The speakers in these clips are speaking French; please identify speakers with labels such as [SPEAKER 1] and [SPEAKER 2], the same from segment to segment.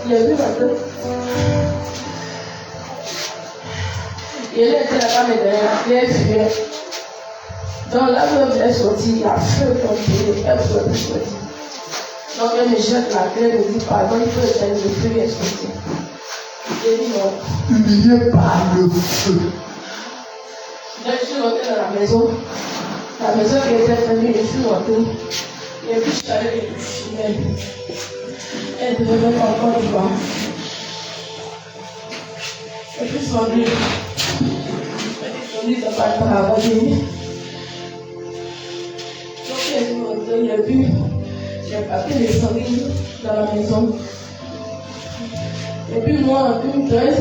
[SPEAKER 1] Il a vu maintenant. Il était là-bas, mais derrière la tête, dans la veuve est sortie, il y a feu comme il est sorti. Donc elle me jette la clé, me dit pardon, il faut éteindre le feu, il est sorti. J'ai dit non.
[SPEAKER 2] Humilié par le feu.
[SPEAKER 1] Donc je suis rentrée dans la maison. La maison qui était fermée, je suis rentrée. Et puis je suis allée les coucher. Elle devait mettre encore le bas. Et puis son lit. Son lit n'a pas travaillé. Donc elle est rentrée, il a vu. J'ai appelé les familles dans la maison. Et puis moi, en 2013,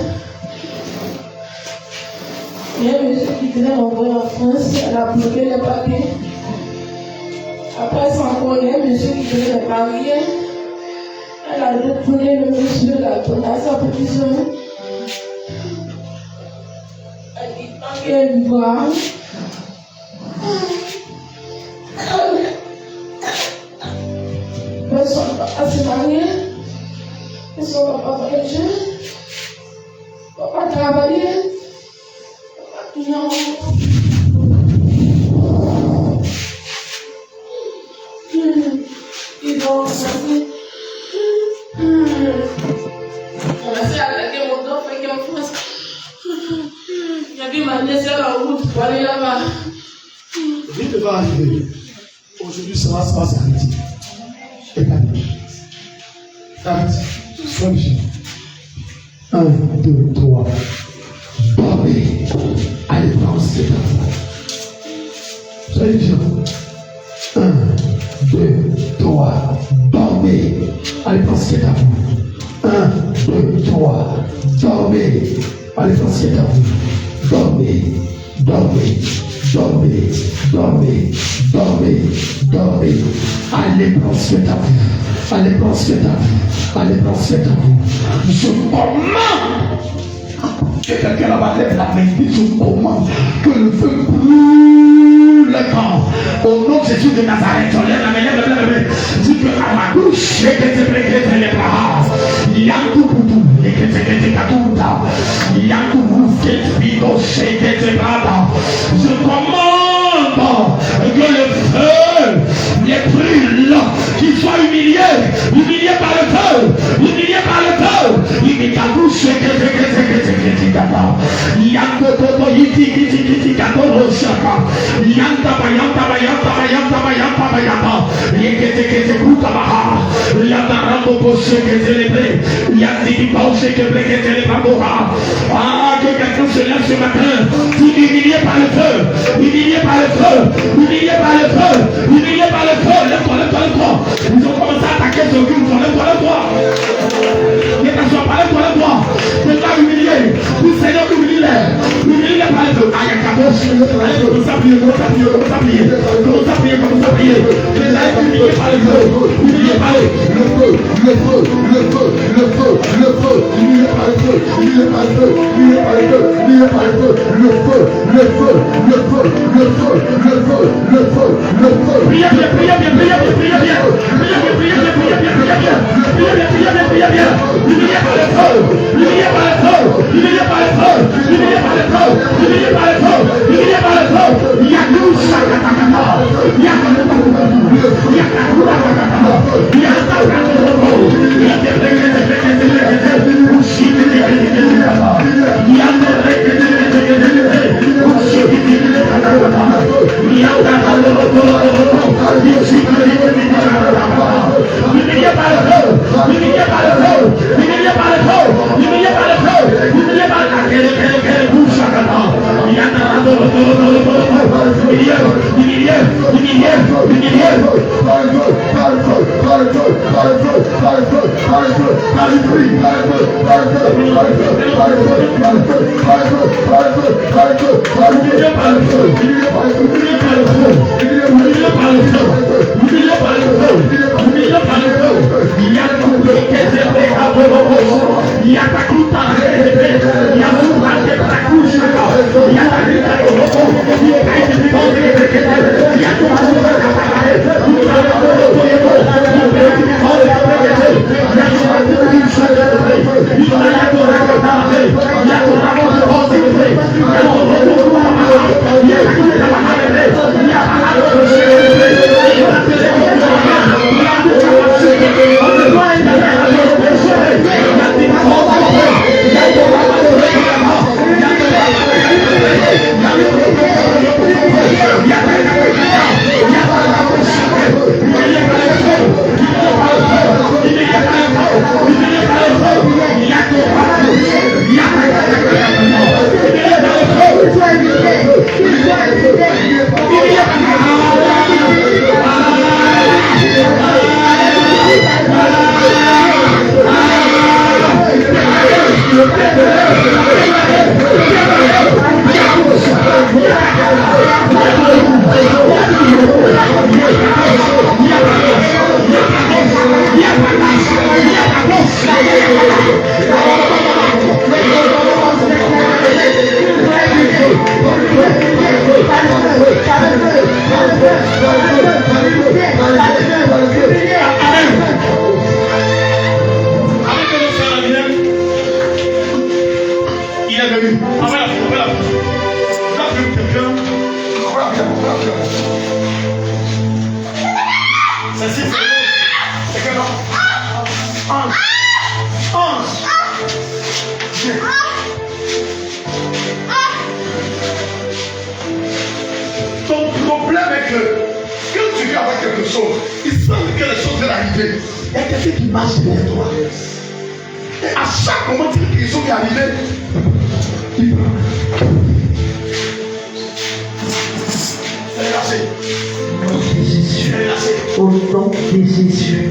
[SPEAKER 1] il y a une monsieur qui devait m'envoyer en France, elle a bloqué les papiers. Après ça encore, il y a un monsieur qui devait me marier. Elle a retourné le monsieur, elle a donné à sa petite soeur. Elle dit tant qu'elle lui voit. Personne ne va pas se marier. Personne ne va pas voyager. On ne va pas travailler. On ne va pas ils vont sortir. On a fait attaquer mon dos, fait qu'il y a en France. Il a vu ma laisser la route pour aller là-bas.
[SPEAKER 2] Vite va arriver. Aujourd'hui, ça va s'arrêter. David, sois vigilant. 1, 2, 3. Bobby, allez prendre ce temps. Sois vigilant. 1, 2, 3. Bobby, allez prendre ce temps. 1, 2, 3. Bobby, allez prendre ce temps. Bobby, Bobby. Dormez, dormez, dormez, dormez. Allez prendre ce temps. Allez prendre ce temps. Allez prendre ce temps. Je commande que quelqu'un là-bas lève la main. Je commande que le feu brûle le camp. Au nom de Jésus de Nazareth, lève la main, lève la main. Dis que à ma bouche, je te prêterai les bras. Il y a tout pour tout. Il y a tout pour tout. Je commande que le feu les brûle, qu'ils soient humiliés par le feu, humiliés par le feu. Il est à bouche, que quelqu'un se lève ce matin, humilié par le feu, humilié par le feu, humilié par le feu, humilié par le feu. Lève-toi, lève-toi, lève-toi. Ils ont commencé à attaquer ce culte. Lève-toi, lève-toi. Ne t'assois pas, lève-toi, lève-toi. Ne pas humilier. Le Seigneur humilie-les. Humilie-les par le feu. Aïe, commence à prier, commence à prier, commence à prier, commence à prier, commence à prier. Les gens humiliés par le feu, humiliés par le feu, le feu, le feu, le feu, le feu, humiliés par le feu, humiliés par le feu, humiliés par le feu, humiliés par le feu, le feu, le feu, le feu, le feu, le feu, le feu, le feu. Priez bien, priez bien, priez bien, priez bien, priez bien, priez bien, priez bien, priez bien, priez bien, priez bien, priez bien, humiliés par le feu, humiliés par le feu, humiliés par le feu, humiliés par le feu, humiliés par le feu, humiliés par le feu. Il y a nous chakatakata, il y a nous il y a il y a choses. Il semble que les choses viennent arriver. Il y a quelqu'un qui marche derrière toi. Et à chaque moment que les choses viennent arriver, il prend. C'est lâché.
[SPEAKER 3] Au nom de Jésus.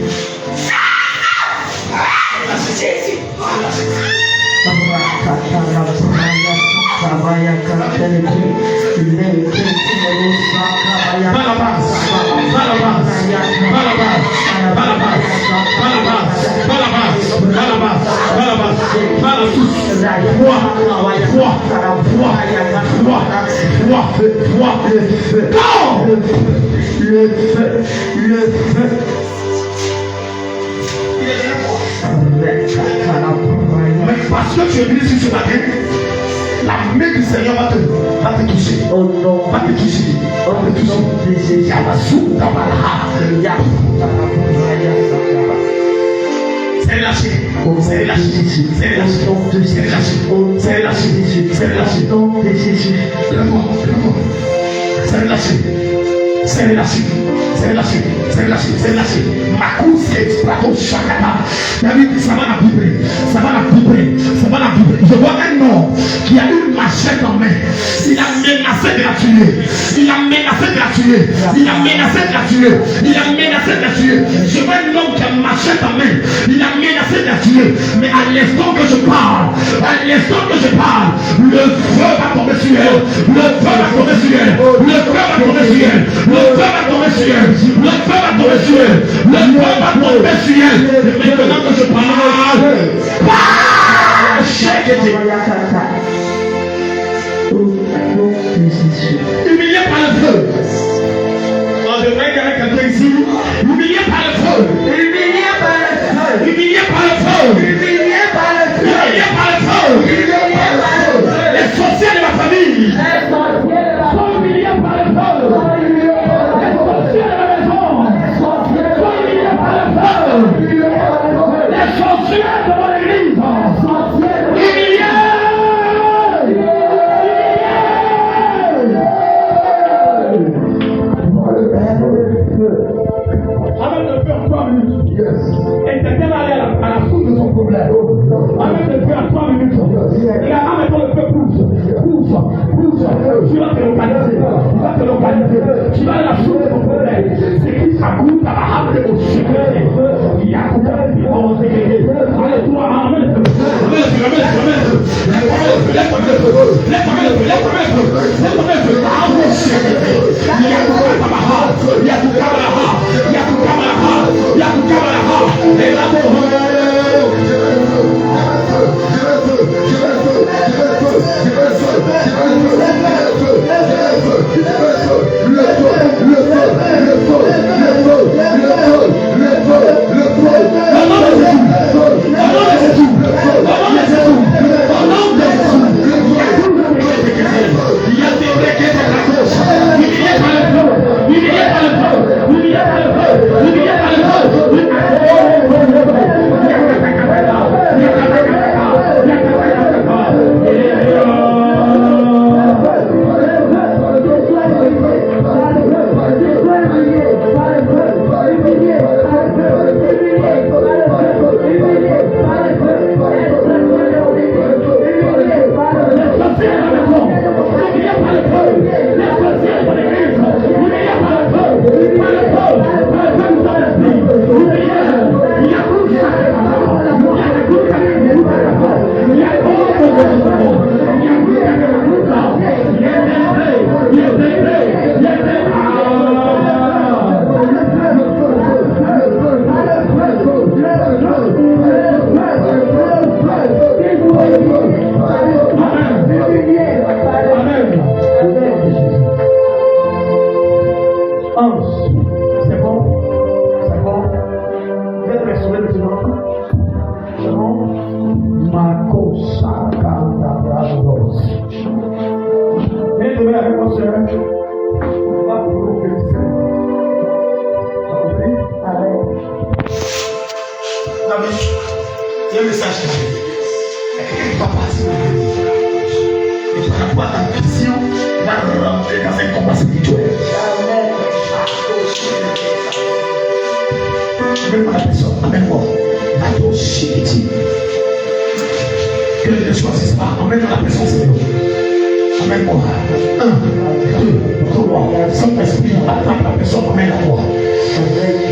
[SPEAKER 2] Mais parce que tu es venu ici ce matin, la main du Seigneur va te toucher. Va te toucher. C'est lâché. C'est lâché. C'est lâché. C'est lâché. C'est lâché. C'est lâché. C'est lâché. C'est lâché. C'est lâché. C'est lâché. C'est lâché. Ma course est plateau chakata. David, ça va la vibrer. Ça va la vibrer. Ça va la vibrer. Je vois un homme qui a une machette en main. Il a menacé de la tuer. Il a menacé de la tuer. Il a menacé de la tuer. Il a menacé de la tuer. Je vois un homme qui a une machette en main. Il a menacé de la tuer. Mais à l'instant que je parle, le feu va tomber sur elle. Le feu va tomber sur elle. Le feu va tomber sur elle. Le feu va tomber sur elle. Le feu va tomber sur elle. Le feu va tomber sur elle. Et maintenant que je parle, humilié par le feu. On devrait qu'il y ait quelqu'un ici. Humilié par le feu. Humilié par le feu. Humilié par le feu. Humilié par le feu. Humilié par le feu. Humilié par le feu. Les sorciers de ma famille sont humiliés par le feu. Les sorciers de ma maison sont humiliés par le feu. Les sorciers de mon église humiliés. Amène le feu en 3 minutes. Yes. Et quelqu'un va aller à la source de son problème. Amène le feu en 3 minutes. Et là, maintenant le feu pousse. Tu vas te localiser. Tu vas à la source de ton problème. C'est qui ça coûte à la rame au secret. Il y a combien de gens qui vont se guérir. Allez-toi, amène le feu. Amène-moi la personne, amène-moi. La dossier. Que je ne choisisse pas. Amène-moi la personne, Seigneur. Amène-moi. 1, 2, 3. Saint-Esprit, attrape la personne, amène-la-moi.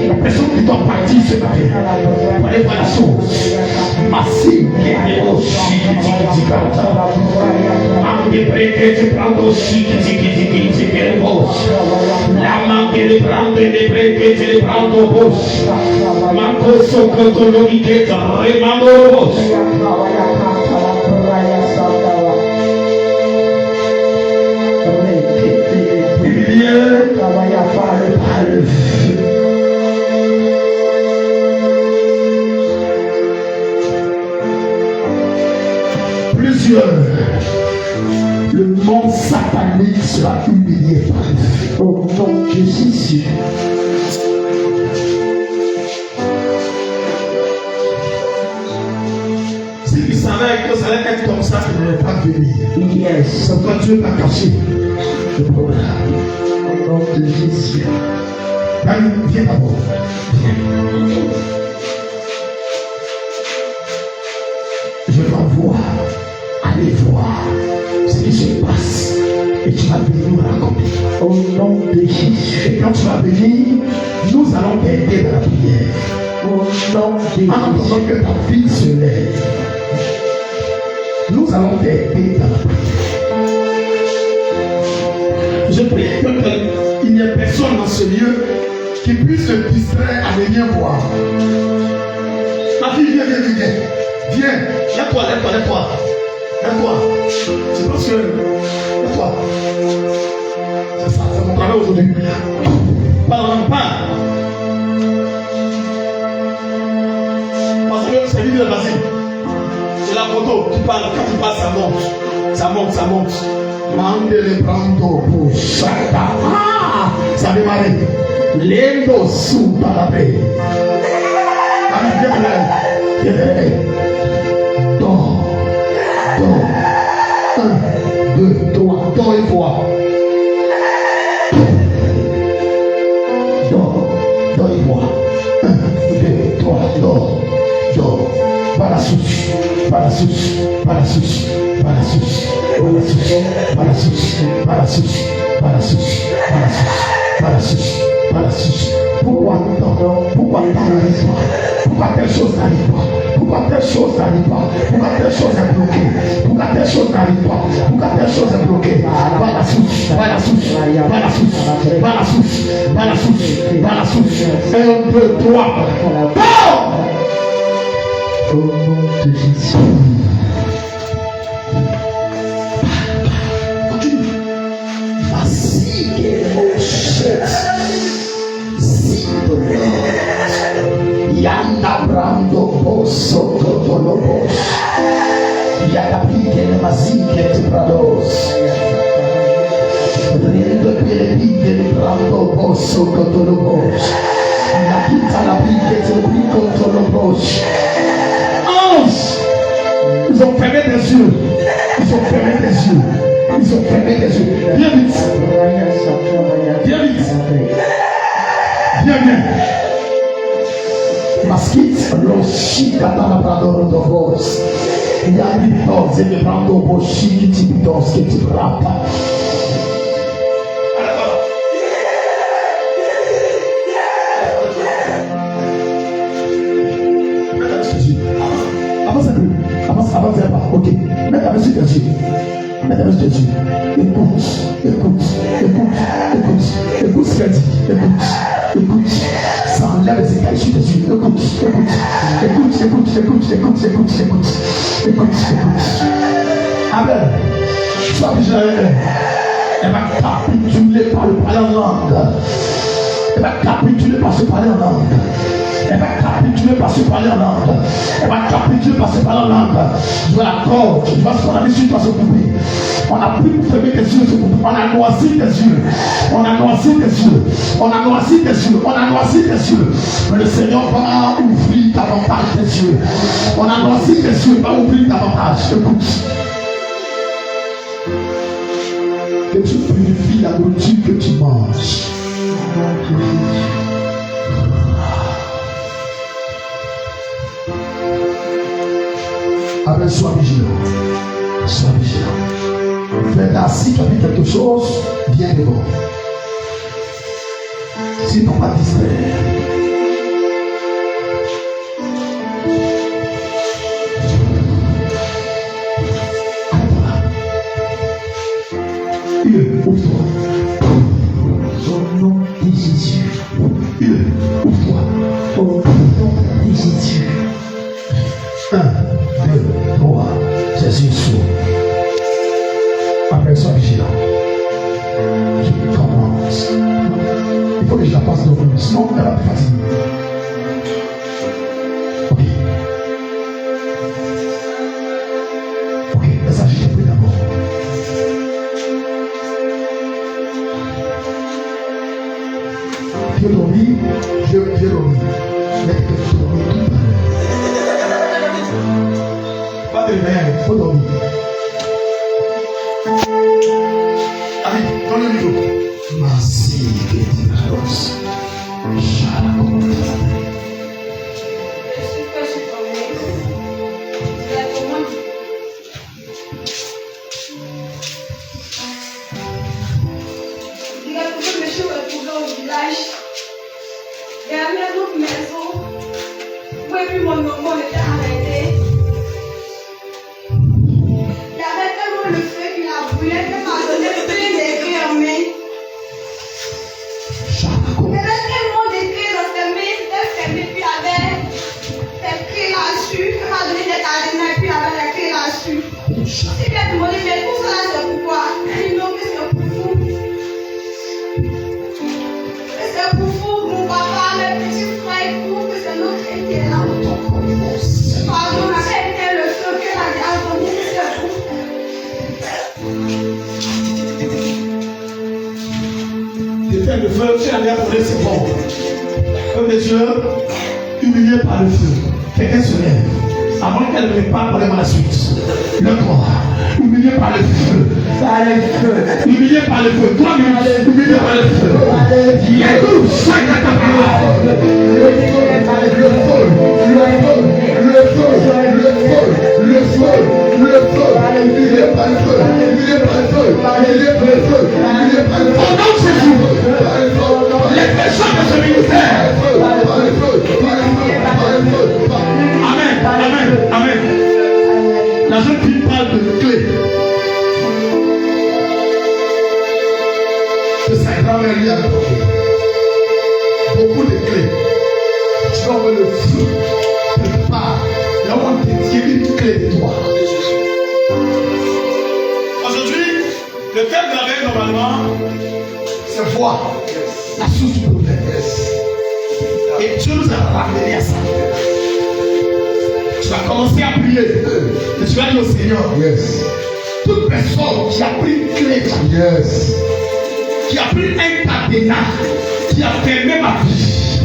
[SPEAKER 2] La personne qui doit partir ce matin. Pour aller voir la chose. Massive, qui est aussi, qui anche perché ti prendo sì che la mano che le prende le perché te le prendo boss ma questo che lo richieda rimando boss plusieurs. Le monde satanique sera humilié par Dieu. Au nom de Jésus. Si tu savais que ça allait être comme ça, tu n'allais pas venir. Yes. Donc quand Dieu t'a caché le problème. Au nom de Jésus. Viens d'abord. Viens. Je dois voir. Allez voir ce qui se passe et tu vas venir nous raconter. Au nom de Jésus. Et quand tu vas venir, nous allons t'aider dans la prière. Au nom de Jésus. En attendant que ta vie se lève, nous allons t'aider dans la prière. Je prie qu'il n'y ait personne dans ce lieu qui puisse se distraire à venir voir. Ma fille, viens. Viens. Lève-toi. Lève-toi. C'est parce que. Lève-toi. C'est ça, c'est mon travail aujourd'hui. Pas. Parce que c'est lui de la Basile. C'est la photo qui parle. Quand tu parles, ça monte. Mande le brando pour Shaka. Ça a démarré. Lendo sous Parabé. Viens. Dors. 1, 2, 3, dors et vois. Dors et vois. 1, 2, 3, dors. Pas la souche. Pourquoi telle chose n'arrive pas? Pourquoi telle chose n'arrive pas? Pourquoi telle chose est bloquée? Pourquoi telle chose n'arrive pas? Pourquoi telle chose est bloquée? Va la souche. 1, 2, 3. Au nom de Jésus. Voici que mon chef. Yanda brando posso totolobos. Yanda pide le mazike te prados. Rendo pile pide le brando posso totolobos. La quita la pide te brico totolobos. Ils ont fermé des yeux. Viens vite. Maskit lo shika tanabrador do vos. Yandi dos e brando boshiki tibidos que te brata. Avance un pas, ok. Mets ta main sur tes yeux. Écoute ce qu'elle dit. Écoute. Ça enlève les écailles sur tes yeux. Écoute. Amen. Sois vigilant. Elle va capituler par le parler en langue. Elle va capituler par se parler en langue. Je vois la corde, je vois ce qu'on a mis sur toi se couper. On a pris pour fermer tes yeux, on a noirci tes yeux. Mais le Seigneur va ouvrir davantage tes yeux. On a noirci tes yeux, va ouvrir davantage. Écoute. Que tu purifies la nourriture que tu manges. Amen, sois vigilant. Sois vigilant. Maintenant, si tu as vu quelque chose, viens devant. Sinon, pas distraire. Ouvre-toi. Au nom de Jésus. Ouvre-toi. Au nom de Jésus. 1, 2, 3. Jésus s'ouvre. Après, sois vigilant. Je commence. Il faut que je la passe devant lui, sinon elle va te fatiguer. Ok. Ok, laisse agiter plus d'abord. Je vais dormir, je vais dormir. Mais que tu dormis tout à l'heure. Pas de réveil, il faut dormir. Allez, dans le niveau. Merci, Dios.
[SPEAKER 4] Derrière notre maison, où et puis mon moment était arrêté. Il y avait tellement le feu qu'il a brûlé que m'a donné plein d'écrits en main. Il y avait tellement d'écrits dans ses mains, c'était fermé, puis il y avait des clés là-dessus. Il m'a donné des cadenas, puis il y avait des clés là-dessus. Il lui a demandé, mais tout cela c'est pourquoi? Il dit non, que c'est pour vous. C'est pour vous, mon papa, mes petits frères et tout, que c'est notre qui est là. Pardon, on avait été le feu que la grâce donné, c'est pour vous.
[SPEAKER 2] D'éteindre le feu, tu as bien pour laisser bon. Comme des yeux, humiliés par le feu. Quelqu'un se lève. Avant qu'elle ne parle, prenez-moi la suite. Le corps, humilié par le feu. Par le feu. Humilié par le feu. Toi-même, humilié par le feu. Il y a tout, chaque attaque. Le feu, le feu, le feu, le feu, le feu, le feu. Humilié par le feu. Humilié par le feu. Humilié par le feu. Humilié par le feu. Au nom de Jésus, les pécheurs de ce ministère. Par le feu, par le feu, par le feu. Amen, amen, amen. La jeune fille parle de clés. Que sa grand-mère lui a apporté. Beaucoup de clés. Tu vas voir le feu. Prépare. Là, on te tire une clé de toi. Aujourd'hui, le thème de la veille, normalement, c'est voir la source du problème. Et Dieu nous a ramené à ça. Tu vas commencer à prier. Et tu vas dire au Seigneur, toute personne qui a pris une clé, qui a pris un cadenas, qui a fermé ma vie,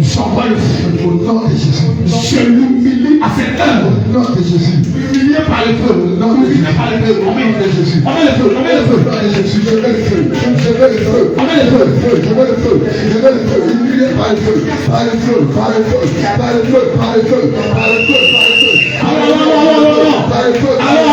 [SPEAKER 2] j'envoie le feu au nom de Jésus. Je l'humilie à cette heure. Au nom de Jésus. Humilié par le feu. Humilié par le feu. Amen de Jésus. Amen le feu. Amen le feu. Amen de Jésus. Je veux le feu. Je veux le feu. Amen le feu. Je veux le feu. Je veux le feu. Humilié par le feu. Par le feu. Par le feu. Par le feu. Par le feu. Par le feu. Par le feu. Par le feu.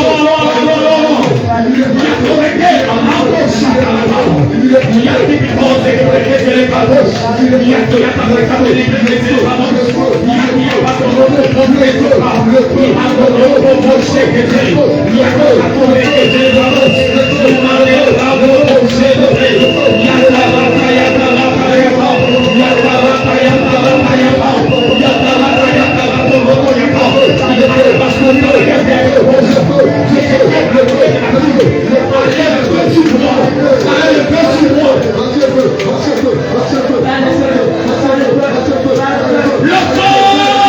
[SPEAKER 2] Le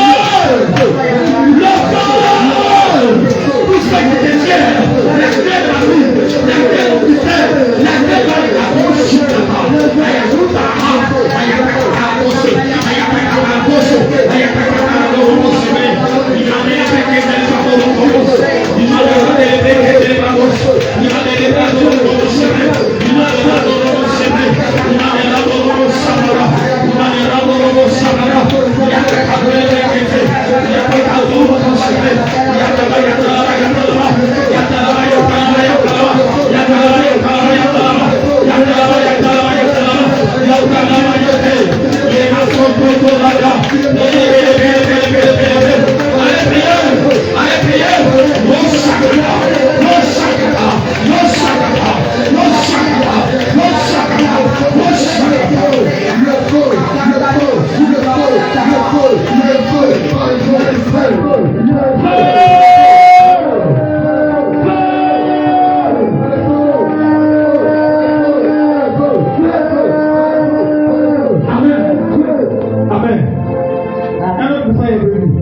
[SPEAKER 2] est venu.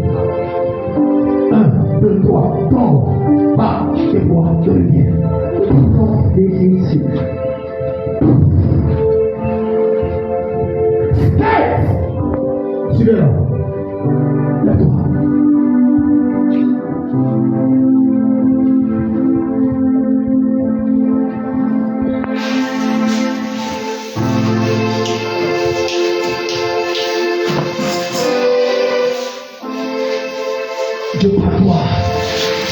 [SPEAKER 2] 1, 2, 3, tombe, va et bois, je reviens. Au nom de Jésus. Suivez-la. Lève-toi. Je parle toi.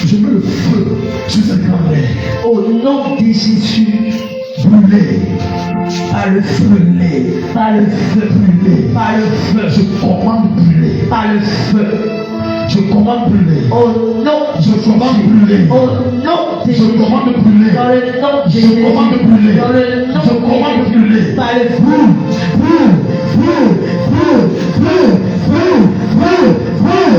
[SPEAKER 2] Je mets le feu sur cette grand-mère. Au nom de Jésus, brûlez. Par le feu, brûlez. Par le feu, brûlez. Par le feu, je commande brûler. Par le feu, je commande brûler. Au nom, je commande brûler. Au nom de Jésus, je commande brûler. Dans le nom de Jésus, je commande brûler. Dans le nom, je commande brûler. Par le feu, brûle, brûle, brûle, brûle, brûle, brûle, brûle, brûle.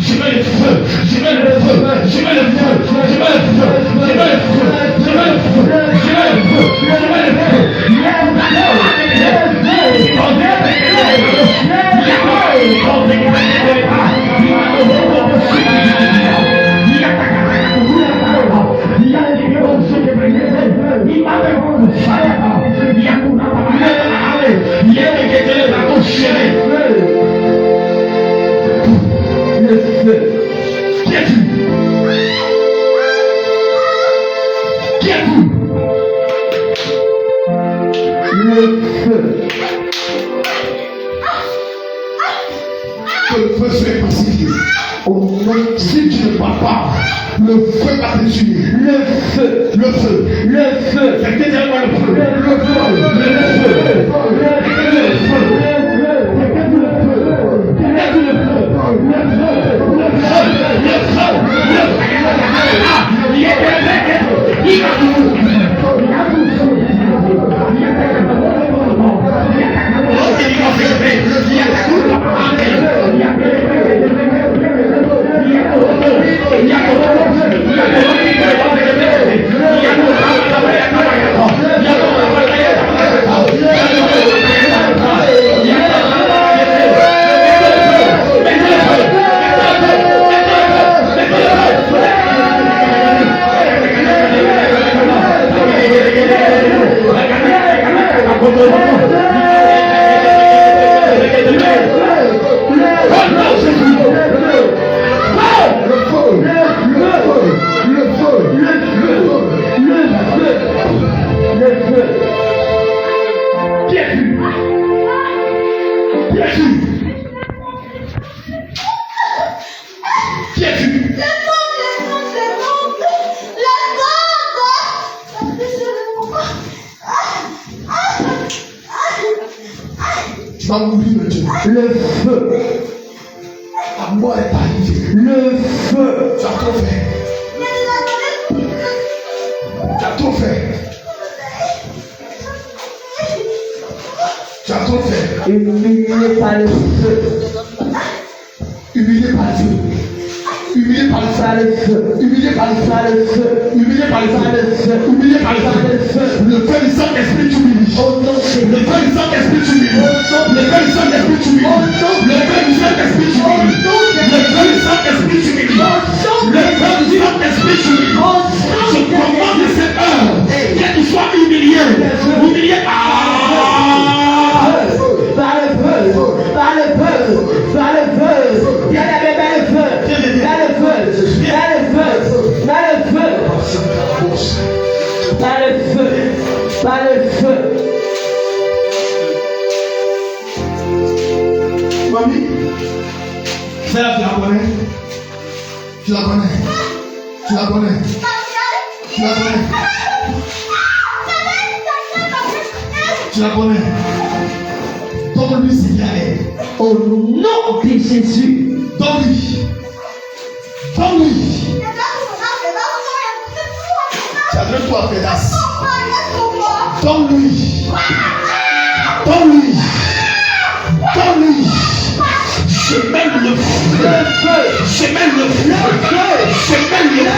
[SPEAKER 2] Je mets le feu, je mets le feu, je mets le feu, je mets le feu, je mets le feu, je mets le feu, je mets le feu, je mets le feu. Le feu. Qui es-tu? Qui es-tu? Le feu. Que le feu soit pacifié. Si tu ne parles pas, le feu va te tuer. Le feu. Le feu. Le feu. Quelqu'un dit moi le feu. Le feu. Le feu. Le feu. La mort est arrivée. Le feu. Tu as trop fait. Tu as trop fait. Tu as trop fait. Humilié par le feu. Humilié par le feu. Humilié par le feu. Humilié par le feu. Humilié par le feu. Humilié par le feu. Le feu du Saint-Esprit t'humilie. Le feu du Saint-Esprit t'humilie. Le feu du Saint-Esprit t'humilie. Le feu du Saint-Esprit t'humilie. Le feu du Saint-Esprit t'humilie. Le feu du Saint-Esprit t'humilie. Je commande cette heure qu'il soit humilié. Humilié par le feu. Par le feu. Par le feu. Il y a le feu. Par le feu. Par le feu. Par le feu. Par le feu. Par le feu. Mamie, celle-là, tu la connais? Tu la connais? Tu la connais? Tu la connais? Tu la connais? Donne-lui ce qu'il y a. Au nom de Jésus. Donne-lui. Donne-lui. Tu as donné toi, pédasse. Donne-lui. Donne-lui. Donne-lui. Je mets le feu. Je mets le feu. Je mets le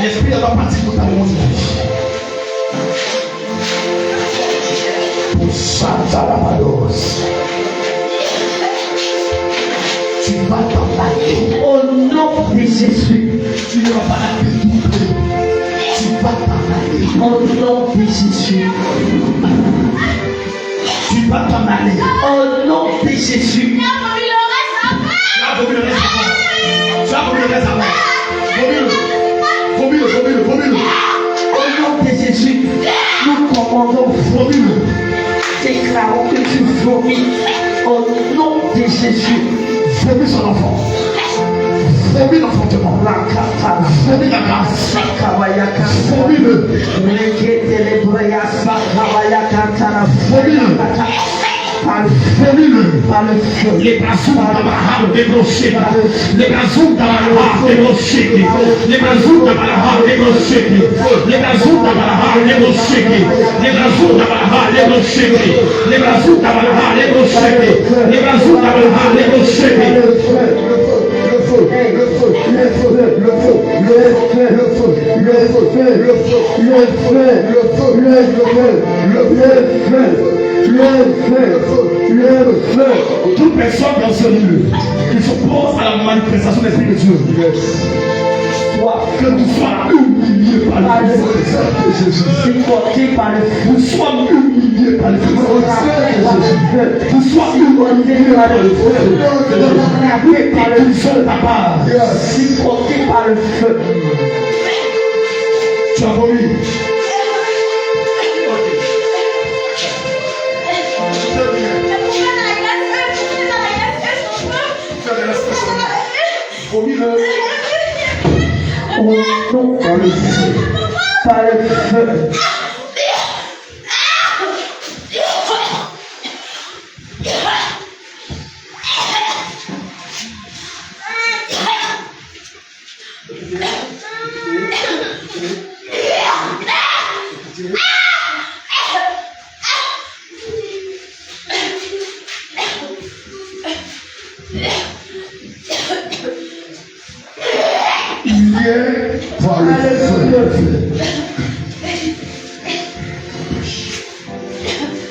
[SPEAKER 2] L'esprit va partir totalement de la vie. Pour Santa Labados. Tu vas t'en aller. Au nom de Jésus. Tu ne vas pas la dédoubler. Tu vas t'en aller. Au nom de Jésus. Tu vas t'en aller. Au nom de Jésus. Tu as voulu le reste avant. Tu as voulu le reste avant. Vomile. Au nom de Jésus, nous commandons vomile. Déclarons que tu vomis. Au nom de Jésus, vomis son enfant. Vomis l'enfantement. Vomis la grâce. Vomile. Les brazous d'Abraham débrochés, les brazous d'Abraham débrochés, les brazous d'Abraham débrochés, les brazous d'Abraham débrochés, les brazous d'Abraham débrochés, les brazous d'Abraham débrochés, les brazous d'Abraham débrochés. Toute personne dans ce lieu qui s'oppose à la manifestation de l'Esprit de Dieu, que tu sois humilié par le Seigneur, que tu sois humilié par le Seigneur, que tu sois humilié par le Seigneur, que tu sois ta part, par le feu. Tu as vomi.
[SPEAKER 3] Par le feu. Par le feu.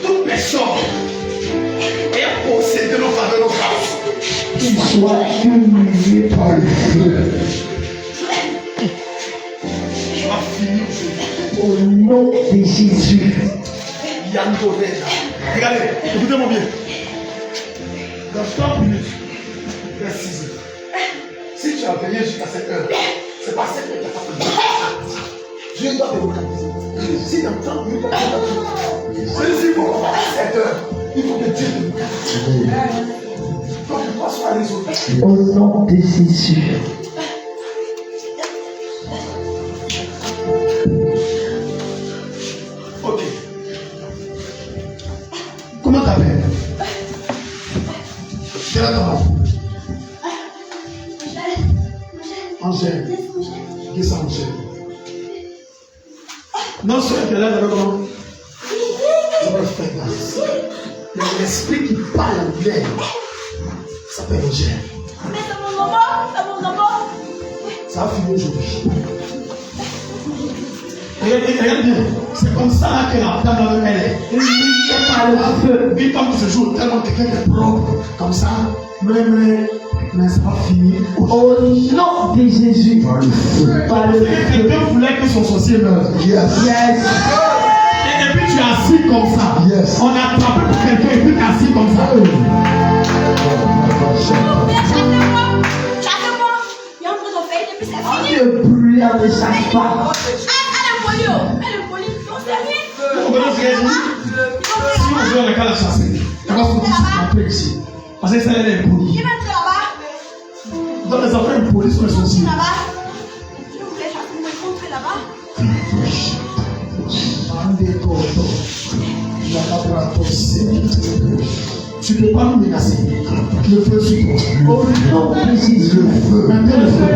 [SPEAKER 2] Toute personne ayant possédé nos faveurs, nos grâces,
[SPEAKER 3] Qu'il soit humilié par le feu.
[SPEAKER 2] va finir
[SPEAKER 3] Au nom de Jésus.
[SPEAKER 2] Yandorena. Regardez, écoutez-moi bien. Dans 3 minutes, vers 6 heures, si tu as veillé jusqu'à cette heure, c'est pas cette heure qui a pas fait. Dieu doit te localiser. Si dans 30 minutes, tu as fait si pour 7 heures, il faut que Dieu te localise. Donc, tu passes par les autres.
[SPEAKER 3] Au nom de Jésus.
[SPEAKER 2] Ok. Comment t'appelles? Quel est ton nom? Angèle. Qui est Angèle? Non, c'est qu'elle est là, comment? Ça va faire grâce. Mais l'esprit qui parle anglais s'appelle Angèle.
[SPEAKER 4] Mais c'est mon maman.
[SPEAKER 2] Ça va finir aujourd'hui. Regarde bien, c'est comme ça que la dame elle est.
[SPEAKER 3] Humilié par le feu.
[SPEAKER 2] Une femme qui se joue tellement quelqu'un est propre, comme ça, mais ça va finir.
[SPEAKER 3] Au nom de Jésus. Par le feu. Par le feu.
[SPEAKER 2] Quelqu'un voulait que son sorcier meure.
[SPEAKER 3] Yes.
[SPEAKER 2] Et puis tu es assis comme ça.
[SPEAKER 3] Yes.
[SPEAKER 2] On a attrapé pour quelqu'un et puis tu es assis comme ça.
[SPEAKER 4] Chassez-moi. Il y a un peu de fait, et puis c'est fini.
[SPEAKER 3] Le brûlant ne sache pas.
[SPEAKER 4] Elle est polie. Non, c'est rien.
[SPEAKER 2] Vous connaissez ce qu'elle dit? Si on veut, on n'a qu'à la chasser. Elle va se rentrer ici. Parce que ça, elle est polie.
[SPEAKER 4] Qui va entrer là-bas?
[SPEAKER 2] Dans les enfants impolis sont les sorciers.
[SPEAKER 4] Là-bas. Si vous voulez chasser, vous pouvez rentrer là-bas.
[SPEAKER 2] Tu ne peux pas nous menacer. Le feu sur toi.
[SPEAKER 3] Au nom de Jésus.
[SPEAKER 2] Le feu. Maintenant le feu.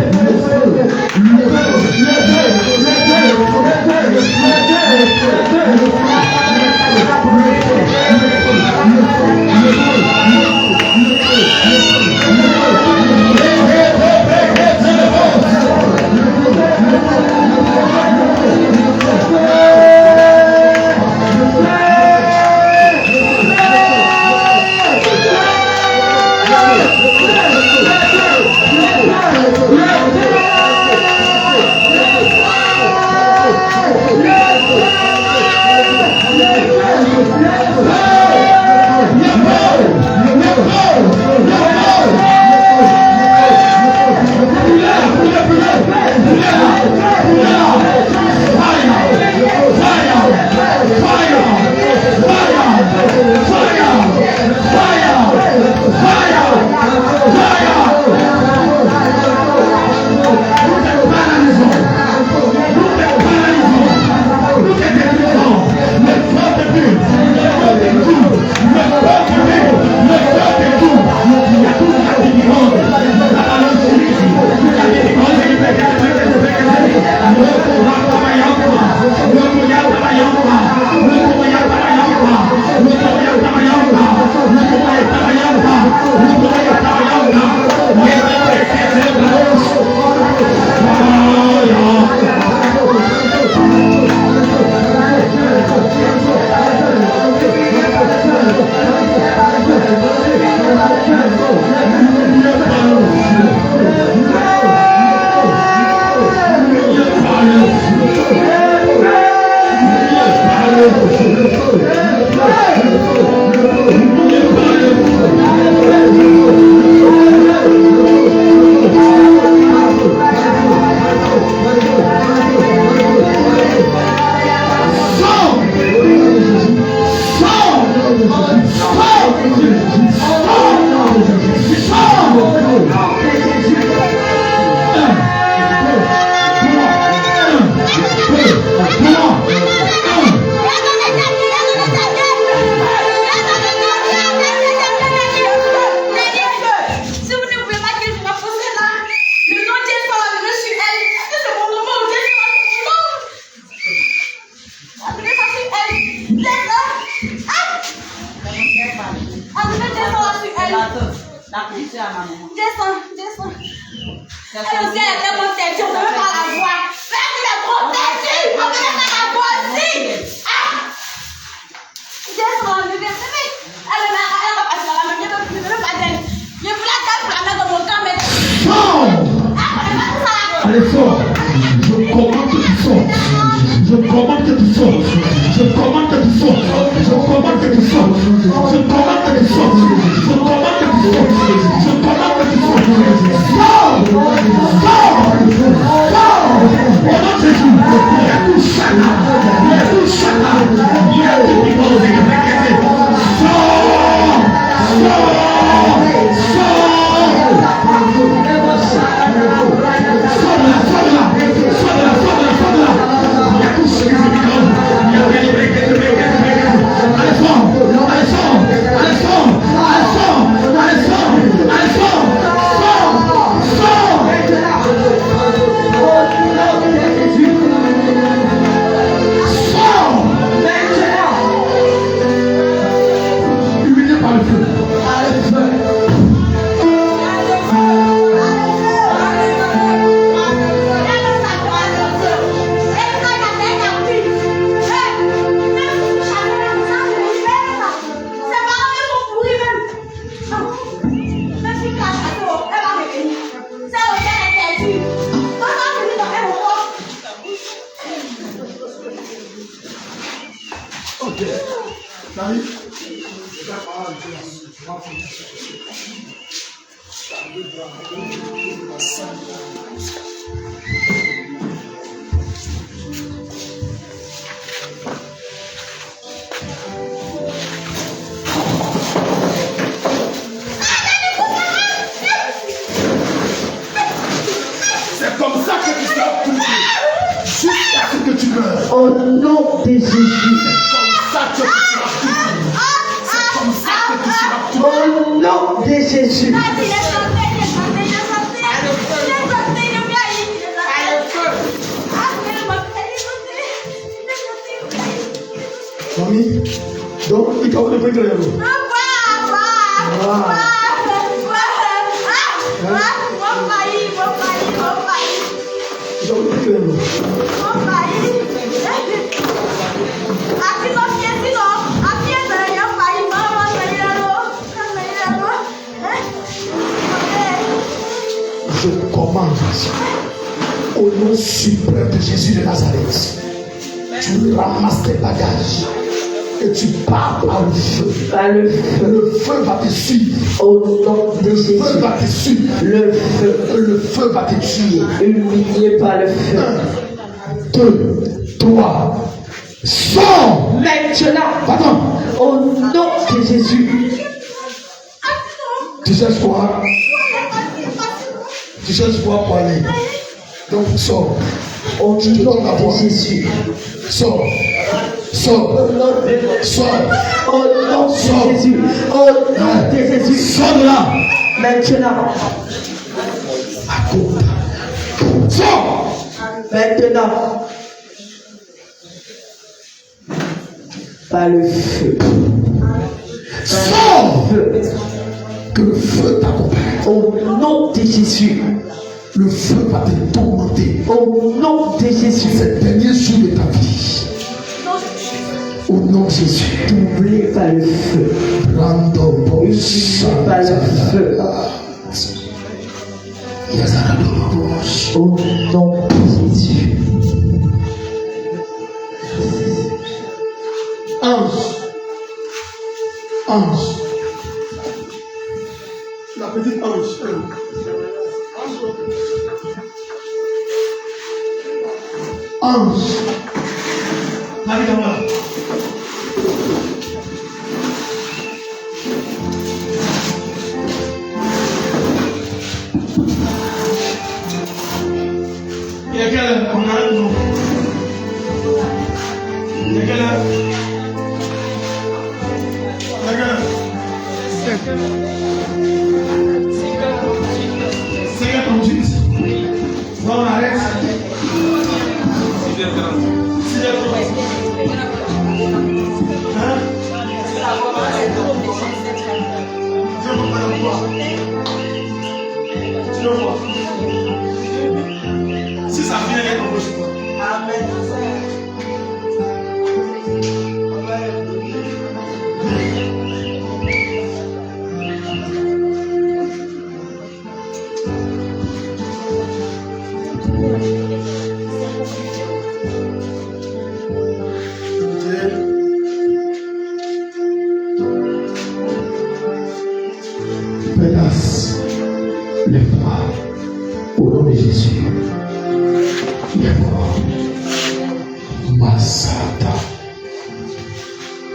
[SPEAKER 4] Elle aussi, elle est tellement têtue, on ne peut pas la voir. Frère, il est trop têtu, on ne peut pas la voir aussi. Ah! Descends, bébé, bébé. Elle va passer dans la main, je ne veux pas d'elle. Je veux la table pour la mettre dans mon camp, mais...
[SPEAKER 2] Allez, sors. Je commande que tu sortes. Je commande que tu sortes. Je commande que tu sortes. Je commande que tu sortes. Je commande que tu sortes. Je commande que tu sortes. Je commande que tu sortes. Sors. Sors. Sors. Au nom de Jésus. Il y a tout chana. Il y a tout chana. Il y a tout people. Sors. C'est comme ça que tu seras puni jusqu'à ce que tu meurs.
[SPEAKER 3] Au nom de Jésus.
[SPEAKER 2] C'est comme ça que tu seras puni.
[SPEAKER 3] Au nom de Jésus.
[SPEAKER 2] Mamie, donc il faut le prendre le Je commande au nom suprême de Jésus de Nazareth. Tu ramasses tes bagages et tu pars par le feu.
[SPEAKER 3] Par le feu.
[SPEAKER 2] Le feu va te suivre.
[SPEAKER 3] Au nom de Jésus.
[SPEAKER 2] Le feu va te suivre. Le feu va te tuer.
[SPEAKER 3] Humilié par le feu.
[SPEAKER 2] 1, 2, 3. Sors
[SPEAKER 3] Maintenant.
[SPEAKER 2] Pardon.
[SPEAKER 3] Au nom de Jésus.
[SPEAKER 2] Tu cherches quoi? Tu cherches quoi pour aller? Donc sors.
[SPEAKER 3] Au nom de Jésus.
[SPEAKER 2] Sors. Sors. Sors.
[SPEAKER 3] Au nom de Jésus. Au nom de Jésus.
[SPEAKER 2] Sors de là.
[SPEAKER 3] Maintenant.
[SPEAKER 2] Sors.
[SPEAKER 3] Maintenant. Par le feu.
[SPEAKER 2] Sors. Que le feu t'accompagne.
[SPEAKER 3] Au nom de Jésus.
[SPEAKER 2] Le feu va te tourmenter.
[SPEAKER 3] Au nom de Jésus.
[SPEAKER 2] Ces derniers jours de ta vie. Au nom de Jésus.
[SPEAKER 3] Doublé par le feu. Multiplié par le feu. Au nom de Jésus.
[SPEAKER 2] Ange. La petite ange. Ange. Marie-Gamala. Il y a quelle heure? On arrête nous. Il y a quelle heure? Il y a quelle heure? 5h38. Bon, on arrête. 6h30. 6h30. Hein? Tu veux pas le voir? Tu veux voir?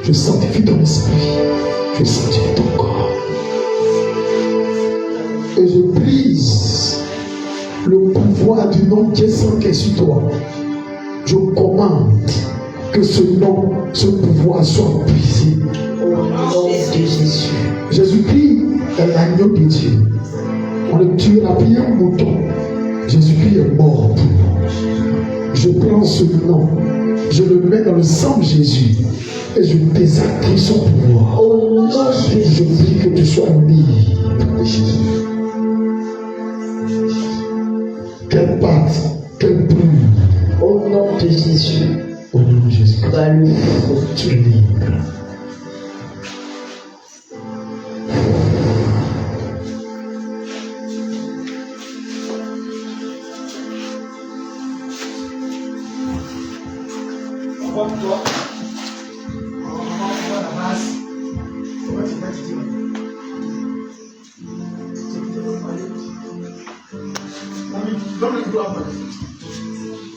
[SPEAKER 2] Je sanctifie ton esprit. Je sanctifie ton corps. Et je brise le pouvoir du nom qui est saint qui est sur toi. Je commande que ce nom, ce pouvoir soit brisé. Au nom de Jésus. Jésus-Christ est l'agneau de Dieu. On le tue à pied un mouton. Jésus-Christ est mort pour nous. Je prends ce nom, je le mets dans le sang de Jésus et je désactive son pouvoir. Au nom de Jésus, je prie que tu sois libre de Jésus. Quelle patte, quelle plume. Au nom de Jésus. Au nom de Jésus. Tu es libre.
[SPEAKER 5] Toi, on va la base. Comment tu vas te dire? Donne le doigt.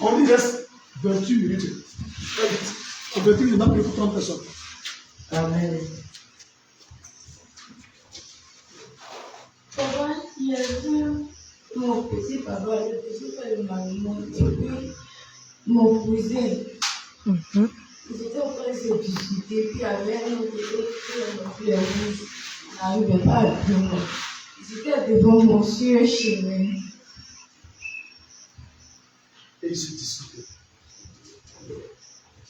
[SPEAKER 5] On dit reste 28 minutes. En 28 minutes, on a plus pour 30 personnes. Amen.
[SPEAKER 1] Papa, il a vu mon petit papa, le petit papa de ma maman, et puis mon cousin. Ils étaient en train de se discuter, puis avec un autre qui n'arrivait pas à venir. Ils étaient devant mon sur chemin.
[SPEAKER 5] Et ils se discutaient.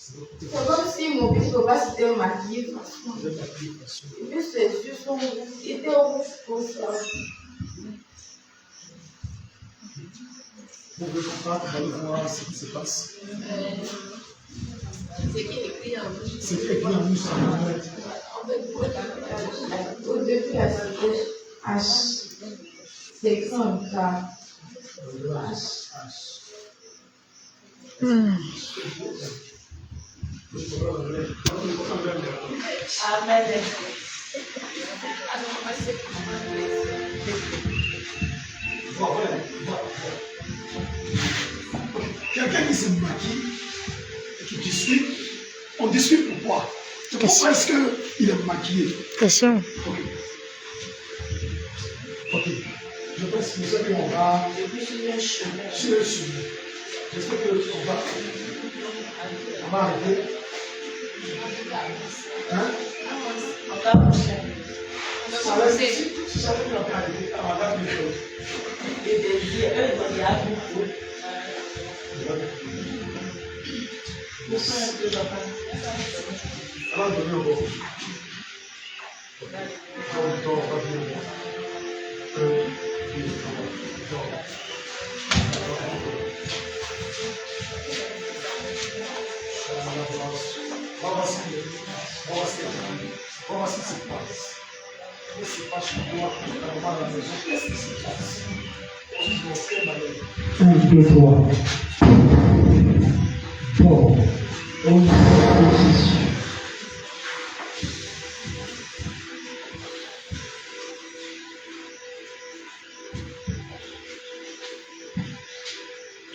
[SPEAKER 1] C'est comme si mon petit papa s'était maquillé façon. Et puis ses yeux sont rouges, ils étaient rouges comme ça.
[SPEAKER 5] Vous pouvez comprendre, on va aller voir ce qui se passe.
[SPEAKER 1] C'est qui écrit en rouge.
[SPEAKER 5] C'est qui écrit en rouge sur Internet.
[SPEAKER 1] En fait, au début, la c'était H. C'est écrit en K. H. Amen.
[SPEAKER 5] Quelqu'un qui se maquille et qui discute, on discute pourquoi? Pourquoi est-ce qu'il est maquillé?
[SPEAKER 6] Question.
[SPEAKER 5] Ok. Ok. Je pense qu'on va sur le chemin. J'espère qu'on va arrêter. Hein? Si ça fait qu'on va arrêter, on va faire des choses. Alors, donner au bon.
[SPEAKER 2] Un, deux, trois. Bon. Au nom de Jésus.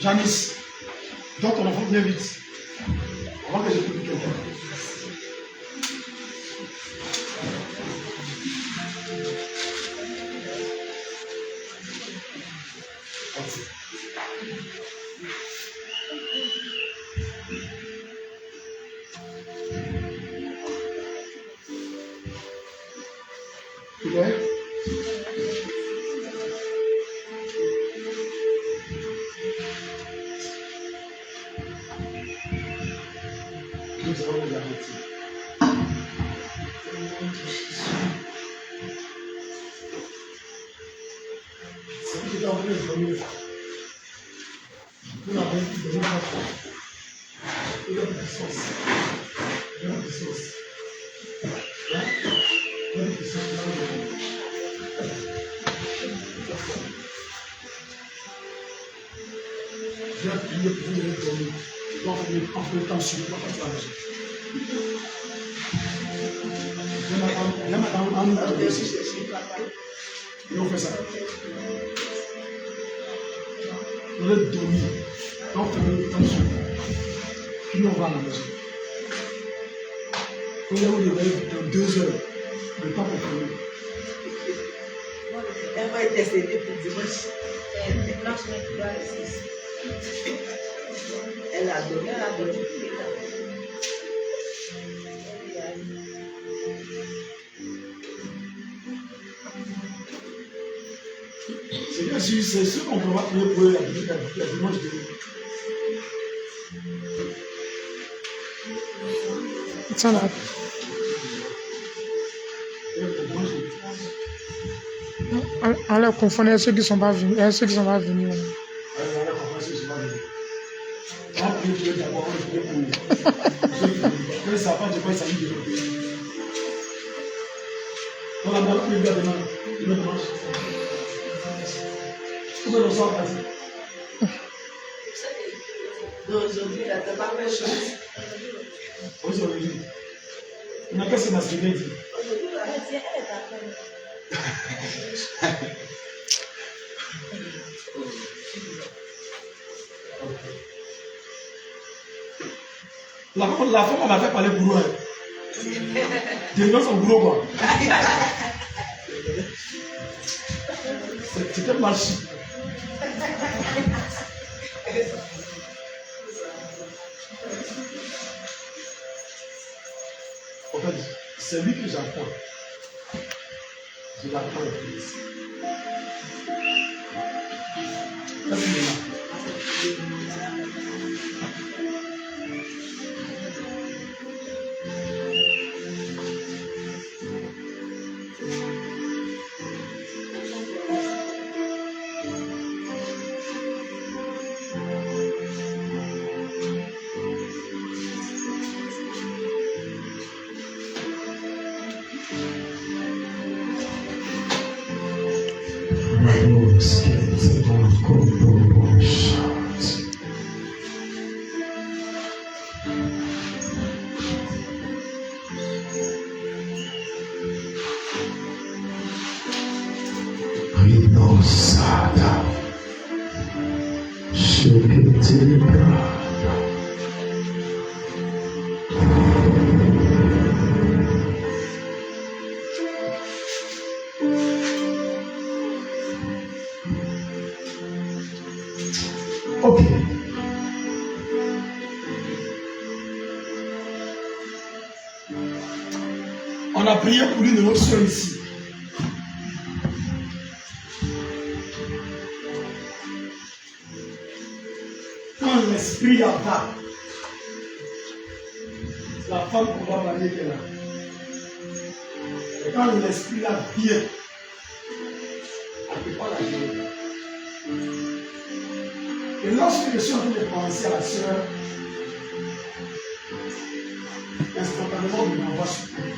[SPEAKER 5] Janice, donc ton enfant vient vite. Avant que je te dise quelqu'un. Tu es? Nous allons les arrêter. C'est qui est en train de dormir. Vous n'avez plus de rien à faire. Il y a une puissance. Il y a une puissance. Hein? Il y a une puissance. Je vais prier pour vous les dormir. Donc, on est en peu de temps sur le temps. Viens madame, on nous aussi. Et on fait ça. On est dormir. Donc, on est le temps sur. Puis on va à la maison. Vous allez vous réveiller dans 2 heures. Le temps pour faire.
[SPEAKER 6] Elle va être décédée pour dimanche. Elle a donné.
[SPEAKER 5] C'est bien sûr, c'est ce qu'on va prier pour la dimanche de
[SPEAKER 7] Tiens là. On leur confondait ceux qui ne sont pas venus. Ceux qui ne sont pas venus.
[SPEAKER 6] Aujourd'hui, elle n'a pas fait chose.
[SPEAKER 5] Aujourd'hui, on a qu'est-ce qu'on a dit?
[SPEAKER 6] Aujourd'hui, elle est
[SPEAKER 5] La femme, on m'a fait parler bourreau. Des gens sont gros, quoi. C'était mal chi. En fait, c'est lui que j'attends. Je l'attends le plus. Ok. On a prié pour une autre soeur ici. Quand l'esprit abat, la femme qu'on va marier est là. Et quand l'esprit là vient, elle ne peut pas la gérer. Et lorsque je suis en train de penser à la sœur, instantanément, on m'envoie sur elle.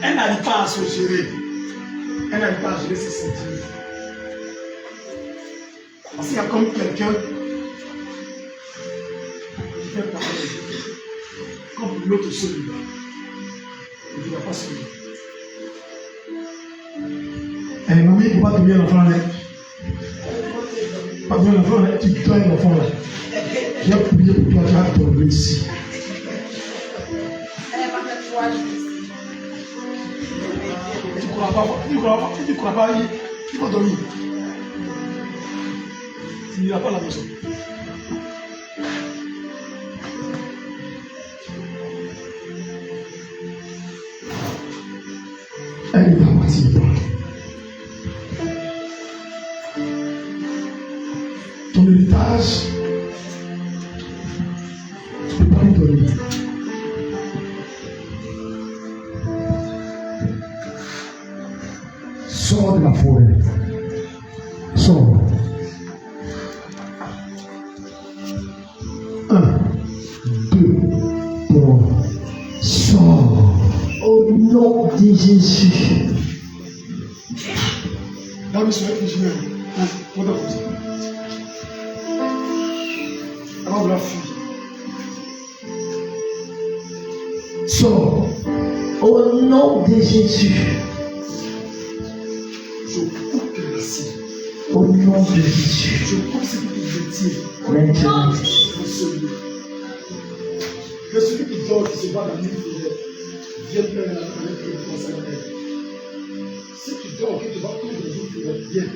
[SPEAKER 5] Elle n'arrive pas à se gérer. Elle n'arrive pas à gérer ses sentiments. Parce qu'il y a comme quelqu'un qui fait parler de Dieu. Comme l'autre celui. Il ne va pas se gérer. Elle est mamie, il ne faut pas donner l'enfant là. Pas donner l'enfant là, tu dois l'enfant là. J'ai prié pour toi, tu as tombé ici.
[SPEAKER 6] Elle n'a pas fait 3 jours ici.
[SPEAKER 5] Tu ne crois pas, il faut dormir. Il n'ira pas à la maison. Elle est partie. Ton héritage, tu ne peux pas lui donner. Sors de la forêt. Sors. 1, 2, 3. Sors. Au nom de Jésus. Là, je suis avec les jumelles. Alors, la fille. Sors. Au nom de Jésus. Je coupe les racines. Au nom de Jésus. Je coupe ce qui te l'amitié.
[SPEAKER 3] Maintenant.
[SPEAKER 5] Vous sauvez. Que celui qui dort, qui se bat dans l'île, vienne faire la prière pour sa mère. Si tu dors, qui te bat tous les jours, viens.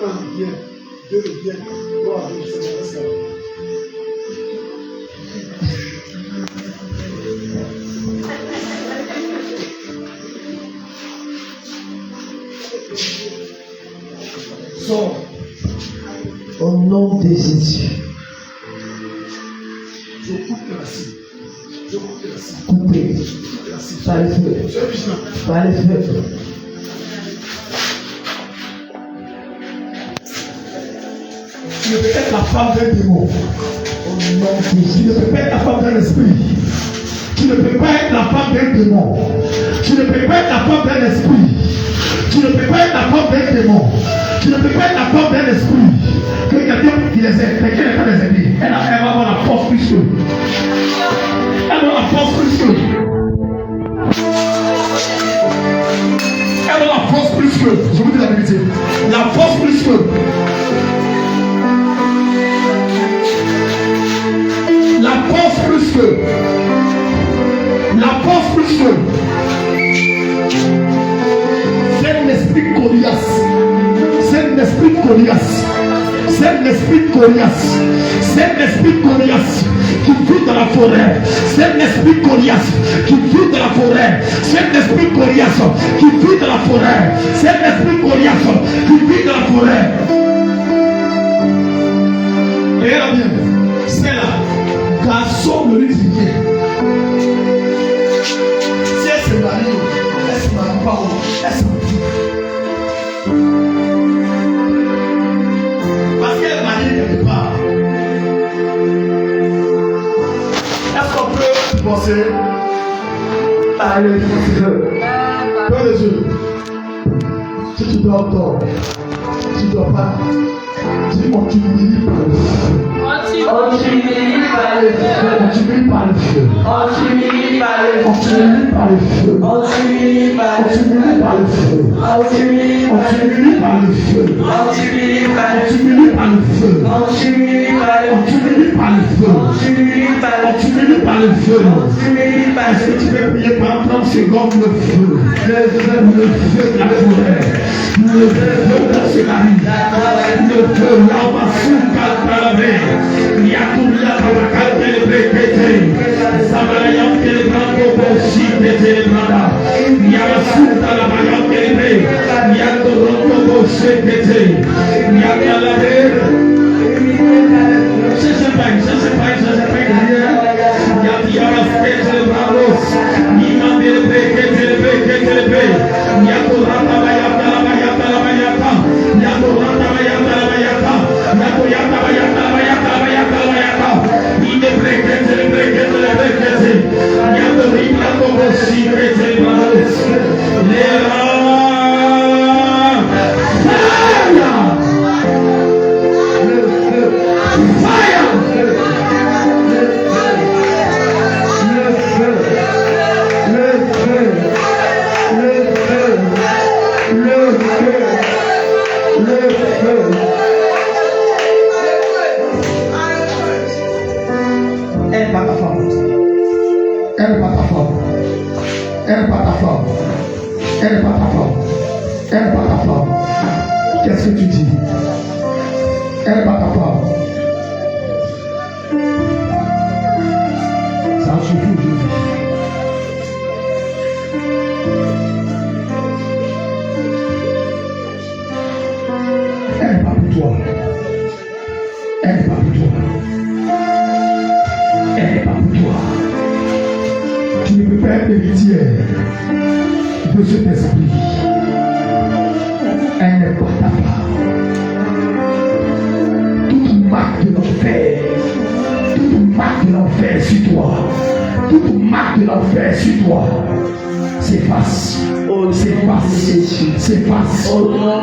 [SPEAKER 5] 1, viens. 2, viens. 3, viens. C'est ça. Sors.
[SPEAKER 3] Au nom de Jésus.
[SPEAKER 5] Je coupe la cible. Je coupe la cible.
[SPEAKER 3] Coupé.
[SPEAKER 5] Je coupe la cible.
[SPEAKER 3] Par le feu.
[SPEAKER 5] Sois vigilant.
[SPEAKER 3] Par le feu.
[SPEAKER 2] Tu ne peux être la femme d'un démon.
[SPEAKER 3] Au nom de
[SPEAKER 2] Tu ne
[SPEAKER 3] Jésus.
[SPEAKER 2] peux pas être la femme d'un esprit. Tu ne peux pas être la femme d'un démon. Tu ne peux pas être la femme d'un esprit. Tu ne peux pas être la femme d'un démon. Tu ne peux pas être la femme d'un esprit. Que quelqu'un qui les aide, quelqu'un n'est pas les aider. Elle va avoir la force plus que. Elle va avoir la force plus que. Elle va avoir la force plus que. Je vous dis la vérité. La force plus que. La force plus que. La force plus que. C'est un esprit coriace. C'est un esprit coriace. C'est un esprit coriace. C'est un esprit coriace qui vit dans la forêt. C'est un esprit coriace qui vit dans la forêt. C'est un esprit coriace qui vit dans la forêt. C'est un esprit coriace qui vit dans la forêt. Regarde bien. C'est là. Garçon de l'usinier. Si elle se marie, elle se marie pas, elle se marie. Parce qu'elle est mariée quelque part. Est-ce qu'on peut penser
[SPEAKER 3] Par le feu.
[SPEAKER 2] dans les yeux?
[SPEAKER 3] Si tu dois encore, tu ne dois pas. Dis-moi, tu m'humilis par le feu.
[SPEAKER 1] Oh, tu m'humilis par le feu.
[SPEAKER 3] Tu m'humilis par le feu.
[SPEAKER 1] Oh, tu m'humilis par le
[SPEAKER 3] On
[SPEAKER 1] feu.
[SPEAKER 3] t'humilie par le feu.
[SPEAKER 1] Oh, tu m'humilis par
[SPEAKER 3] On
[SPEAKER 1] le feu.
[SPEAKER 3] t'humilie par le feu.
[SPEAKER 1] Oh, tu m'humilis
[SPEAKER 3] On
[SPEAKER 1] par le feu.
[SPEAKER 3] t'humilie par le feu.
[SPEAKER 1] Oh, tu m'humilis par
[SPEAKER 3] On
[SPEAKER 1] le feu.
[SPEAKER 3] t'humilie par le feu.
[SPEAKER 1] Oh, tu m'humilis par le
[SPEAKER 3] On
[SPEAKER 1] feu.
[SPEAKER 3] t'humilie par le feu.
[SPEAKER 1] Oh, tu m'humilis par le
[SPEAKER 3] On
[SPEAKER 1] feu.
[SPEAKER 3] t'humilie par le feu.
[SPEAKER 1] Oh, tu m'humilis par le
[SPEAKER 2] Est-ce que tu
[SPEAKER 1] feu.
[SPEAKER 2] peux prier pendant 30 secondes le feu? Le feu de la forêt. Le feu de ce mari. Le feu, là on va souffler à la mer. Il y a tout là dans la carte de l'ébréqueté. Ça va y avoir des branches aussi, des branches. Il y a la soupe à la maillot de l'ébré. Il y a le roto aussi, il y a la mer. Je sais pas. Il y a la fête de bravos. Il m'a dit le béquet. Il y a tout rata, il y a tout Qu'est-ce que tu dis? Elle n'est pas ta femme. Ça a suffi aujourd'hui. Elle n'est pas pour toi. Elle n'est pas pour toi. Elle n'est pas pour toi. Tu ne peux pas être héritière de cet esprit. Elle n'est pas ta femme. Toute marque de l'enfer sur toi, toute marque de l'enfer sur toi, s'efface, s'efface, s'efface,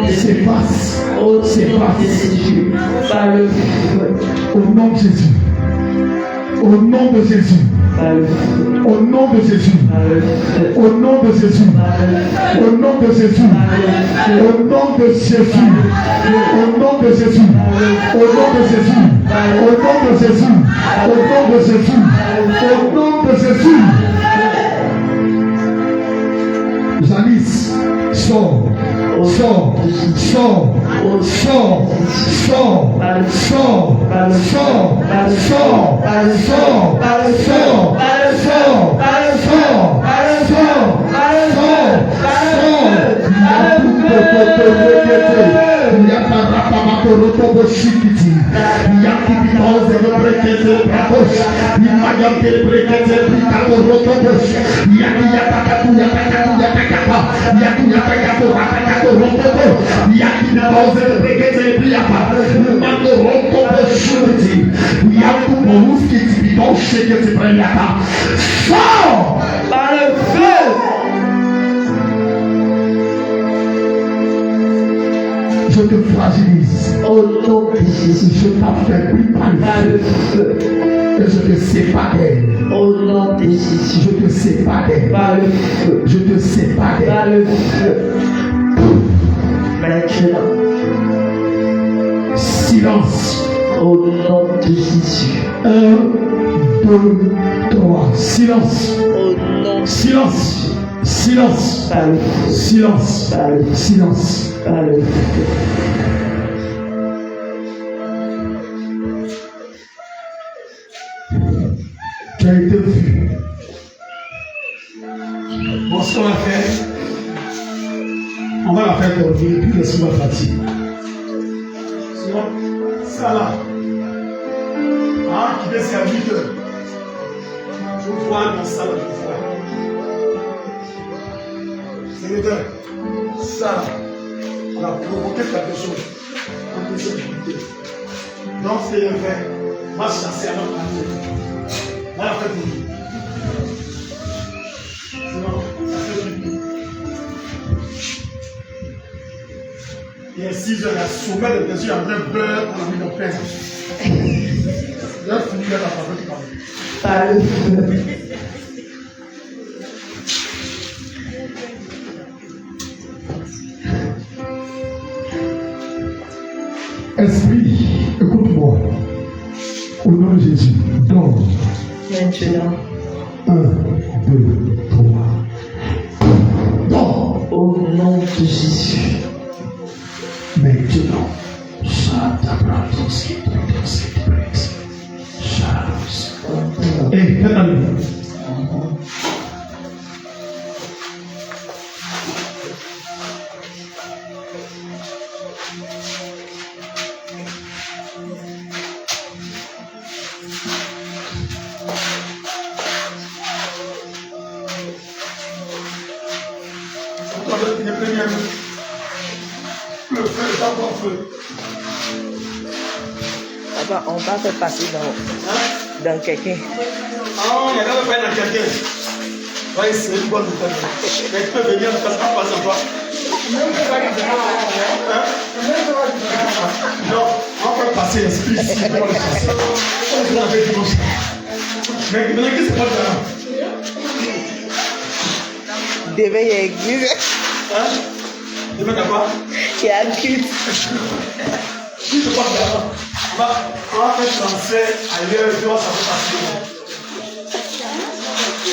[SPEAKER 2] s'efface,
[SPEAKER 1] Par le feu.
[SPEAKER 2] au nom de Jésus, au nom de Jésus,
[SPEAKER 1] Par le feu.
[SPEAKER 3] Au nom de Jésus. Au nom de Jésus. Au nom de Jésus. Au nom de Jésus. Au nom de Jésus. Au nom de Jésus. Au nom de Jésus. Au nom de Jésus. Au nom de Jésus. Janice, sors. Sors, sors, sors, sors, sors, sors, sors, par le feu. Je te fragilise. Au nom de Jésus, je t'affaiblis par le feu. Et je te sépare d'elle. Au nom de Jésus, je te sépare d'elle. Par le feu. Je te sépare d'elle. Par le feu. Maintenant. Silence. Au nom de Jésus. 1, 2, 3. Silence. Au nom. Silence. Silence. Par le feu. Silence. Par le feu. Silence. Par le feu. Tu as été vu. Bon, ce qu'on va faire, on va la faire dormir, puis laisse-moi fatiguer. Ça là, qui fait serviteur, je vois dans ça là, je vois. Serviteur, ça, on a provoqué quelque chose. On peut se limiter. Donc c'est le fait, va chasser à notre amour. Va la faire dormir. Sinon, ça fait du bien. Il y a 6 heures, il y a sommet de Jésus, il y a un vrai beurre, on a mis nos pères. Il a fini la parole qui parle. Par le feu. Esprit, écoute-moi. Au nom de Jésus, donc. Maintenant. 1, 2, 3. Donc. Au nom de Jésus. Maintenant, hey, faites un
[SPEAKER 6] On va faire passer dans quelqu'un.
[SPEAKER 5] Ah, il y a quand même dans quelqu'un. Ouais, c'est une bonne nouvelle. Mais tu peux venir parce qu'on passe en toi. Non, on peut passer l'esprit ici. On peut le passer. On peut l'enlever dimanche. Mais maintenant, qu'est-ce qui se passe là?
[SPEAKER 6] Demain, il y a église.
[SPEAKER 5] Demain, t'as quoi?
[SPEAKER 6] Il y a culte.
[SPEAKER 5] Si je passe là-bas. On va faire transfert ailleurs, tu vois, ça peut passer.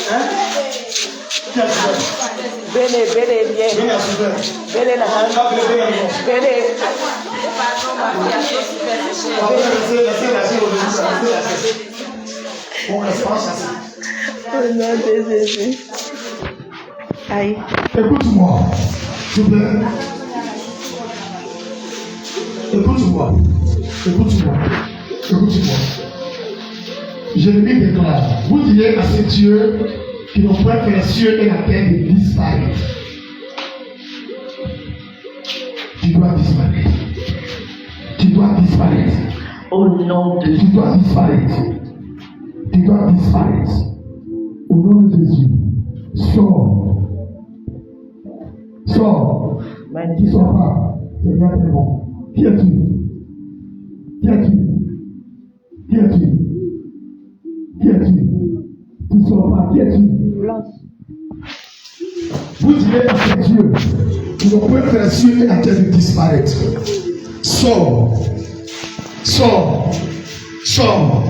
[SPEAKER 5] Hein? Qui a souverain?
[SPEAKER 6] Bene, bien.
[SPEAKER 5] Bene a souverain.
[SPEAKER 6] Bene, la
[SPEAKER 5] Bene. On reste pas chassé.
[SPEAKER 6] Au nom de Jésus. Aïe.
[SPEAKER 3] Écoute-moi, s'il te plaît. Écoute-moi. Écoute-moi. Écoute-moi. Jérémie déclare, vous direz à ces dieux qui n'ont pas fait les cieux et la terre de disparaître. Tu dois disparaître. Tu dois disparaître.
[SPEAKER 6] Au nom de
[SPEAKER 3] Tu dois disparaître. Tu dois disparaître. Au nom de Jésus. Sors. Sors. Tu ne sors pas. C'est bien très bon. Qui es-tu? Qui es-tu? Qui es-tu? Qui es-tu? Tu ne sors Papa, qui es-tu? Vous direz à tes dieux, tu ne peux faire sûr et à terre de disparaître. Sors, sors, sors,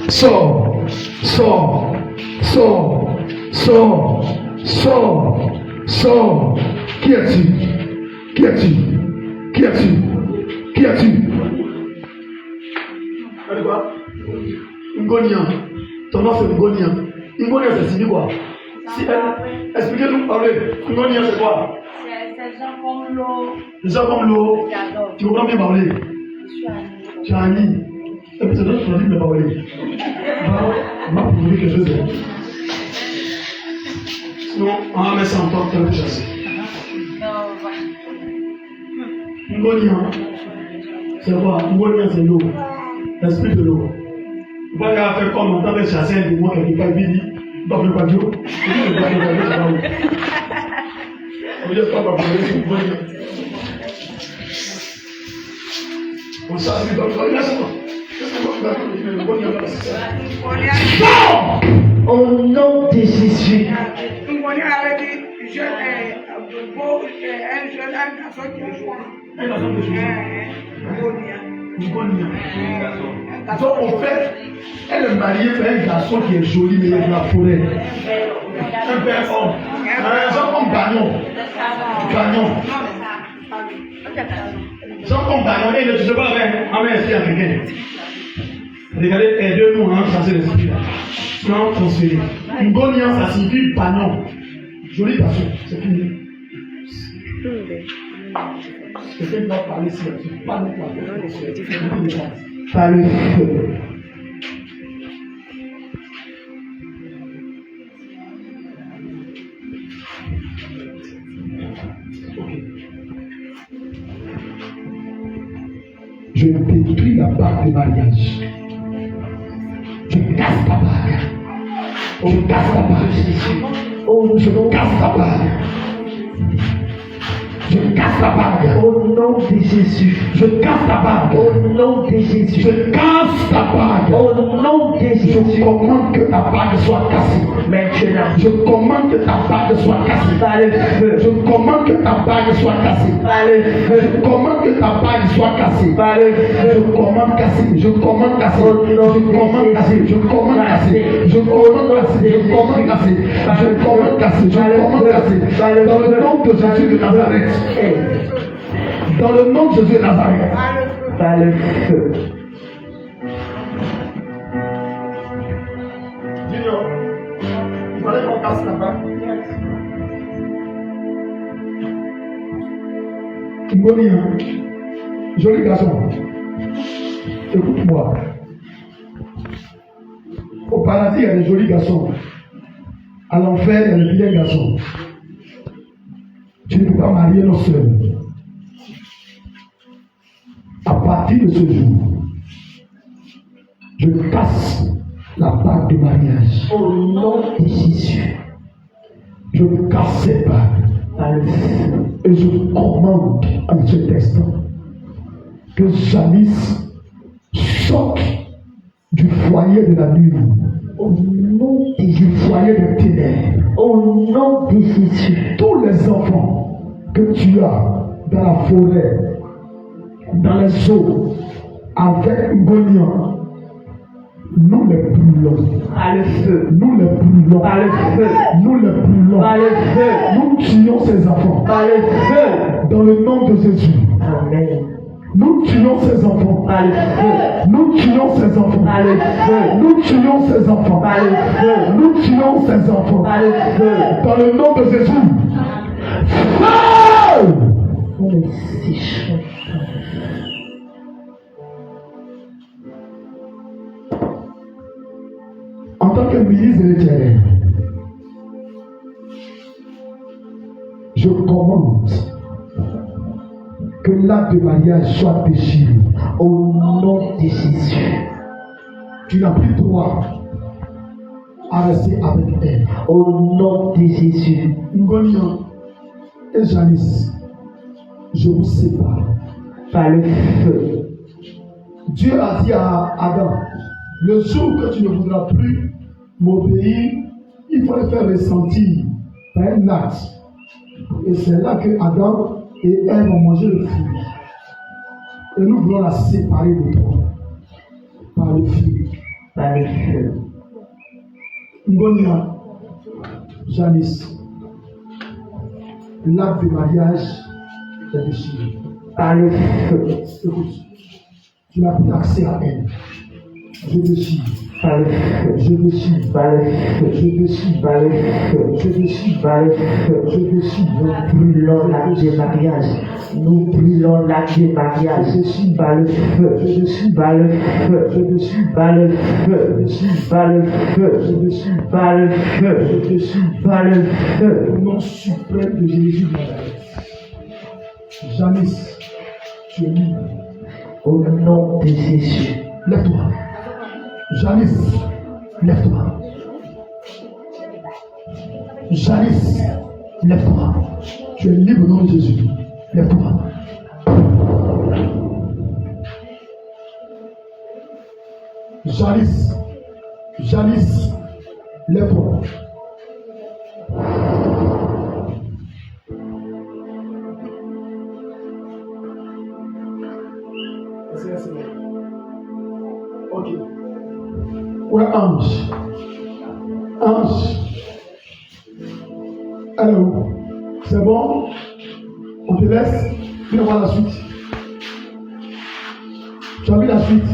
[SPEAKER 3] sors, sors, sors, sors, sors, sors. Qui es-tu? Qui es-tu? Qui es-tu? Qui es-tu?
[SPEAKER 5] Allez quoi? Ngonian. Ton nom c'est Ngonian. Ngonian c'est signé quoi? Si, expliquez-nous, parlez. Ngonian c'est quoi?
[SPEAKER 8] C'est gens comme l'eau.
[SPEAKER 5] Les gens comme l'eau.
[SPEAKER 8] J'adore.
[SPEAKER 5] Tu comprends bien parler?
[SPEAKER 8] Je suis Annie.
[SPEAKER 5] Tu es Annie. Et puis c'est d'autres qui ont dit de parler. On va prouver quelque chose. Sinon, on va mettre ça en temps de chasser. Ngonian. C'est quoi? Ngonian c'est l'eau. L'esprit de l'eau. Vous pouvez faire comme on entend chasser un démon quelque part, il dit, dans le quadro. Il dit, dans le quadro, ça va où? On dit, pas pour le Ngonian. On chasse dans le quadro, laisse-moi.
[SPEAKER 3] Sors! Au nom de Jésus.
[SPEAKER 9] Ngonian avait dit, un jeune garçon qui est joint.
[SPEAKER 5] Un garçon de Jésus.
[SPEAKER 9] Ngonian.
[SPEAKER 3] Donc en fait, elle est mariée avec un garçon qui est joli, mais il est de la forêt.
[SPEAKER 5] Un père homme. Un genre comme Gagnon. Gagnon. Genre comme Gagnon. Et ne sais pas avec esprit africain. Regardez, aidez-nous à chasser l'esprit là. Sinon, transférer. Ngonian, ça signifie bagnon. Joli garçon, c'est fini. Quelqu'un doit parler si tu parles de toi.
[SPEAKER 3] Par le feu. Je détruis la bague de mariage. Je casse ta bague. Je casse ta bague. Oh, je casse ta bague. Je casse ta bague. Au nom de Jésus. Je casse ta bague. Au nom de Jésus. Je casse ta bague. Au nom de Jésus. Je commande que ta bague soit cassée. Maintenant. Je commande que ta bague soit cassée. Par le feu. Je commande que ta bague soit cassée. Par le feu. Je commande que ta bague soit cassée. Par le feu. Je commande casser. Je commande casser. Je commande casser. Je commande casser. Je commande casser. Je commande casser. Je commande casser. Je commande casser. Dans le nom de Jésus de Nazareth. Dans le nom de Jésus de Nazareth. Par le feu.
[SPEAKER 5] Junior, il fallait qu'on casse la bague.
[SPEAKER 3] Ngonian, joli garçon. Écoute-moi. Au paradis, il y a des jolis garçons. À l'enfer, il y a des vilains garçons. Tu ne peux pas marier nos sœurs. À partir de ce jour, je casse la bague de mariage. Au nom de Jésus, je casse cette bague. Et je commande en cet instant que Janice sorte du foyer de la nuit. Au nom du foyer de ténèbres. Au nom de Jésus. Tous les enfants que tu as dans la forêt, dans les eaux, avec Ngonian, nous les brûlons. Par le feu. Nous les brûlons. Par le feu. Nous les brûlons. Par le feu. Nous tuons ces enfants. Par le feu. Dans le nom de Jésus. Amen. Nous tuons ces enfants. Par le feu. Nous tuons ces enfants. Par le feu. Nous tuons ces enfants. Par le feu. Nous tuons ces enfants. Par le feu. Dans le nom de Jésus. Feu! En tant que ministre de l'Éternel, je commande que l'acte de mariage soit déchiré au nom de Jésus. Tu n'as plus droit à rester avec elle. Au nom de Jésus. Ngonian et Janice, je vous sépare par le feu. Dieu a dit à Adam, le jour que tu ne voudras plus m'obéir, il faut le faire ressentir par un acte. Et c'est là que Adam et Ève ont mangé le fruit. Et nous voulons la séparer de toi. Par le feu.
[SPEAKER 6] Par le feu.
[SPEAKER 3] Ngonia, Janice, l'acte de mariage est déchiré.
[SPEAKER 6] Par le feu.
[SPEAKER 3] Écoute, tu n'as plus accès à elle. Je déchire.
[SPEAKER 6] Par le feu.
[SPEAKER 3] Je déchire.
[SPEAKER 6] Par le feu.
[SPEAKER 3] Je déchire.
[SPEAKER 6] Par le feu.
[SPEAKER 3] Je déchire.
[SPEAKER 6] Par le feu.
[SPEAKER 3] Je déchire.
[SPEAKER 6] Nous brûlons l'acte de mariage. Nous brûlons l'acte de mariage.
[SPEAKER 3] Je déchire.
[SPEAKER 6] Par le feu.
[SPEAKER 3] Je déchire.
[SPEAKER 6] Par le feu.
[SPEAKER 3] Je déchire.
[SPEAKER 6] Par le feu. Par le feu.
[SPEAKER 3] Je déchire.
[SPEAKER 6] Par le feu.
[SPEAKER 3] Je déchire.
[SPEAKER 6] Par le
[SPEAKER 3] Au
[SPEAKER 6] feu.
[SPEAKER 3] nom suprême de Jésus de Nazareth. Janice, tu es libre.
[SPEAKER 6] Au nom de Jésus.
[SPEAKER 3] Lève-toi. Janice, lève-toi. Janice, lève-toi. Tu es libre au nom de Jésus. Lève-toi. Janice, Janice, lève-toi. Ok. Ouais, Ange. Ange. Allô. C'est bon? On te laisse. Tu vas voir la suite. Tu as vu la suite?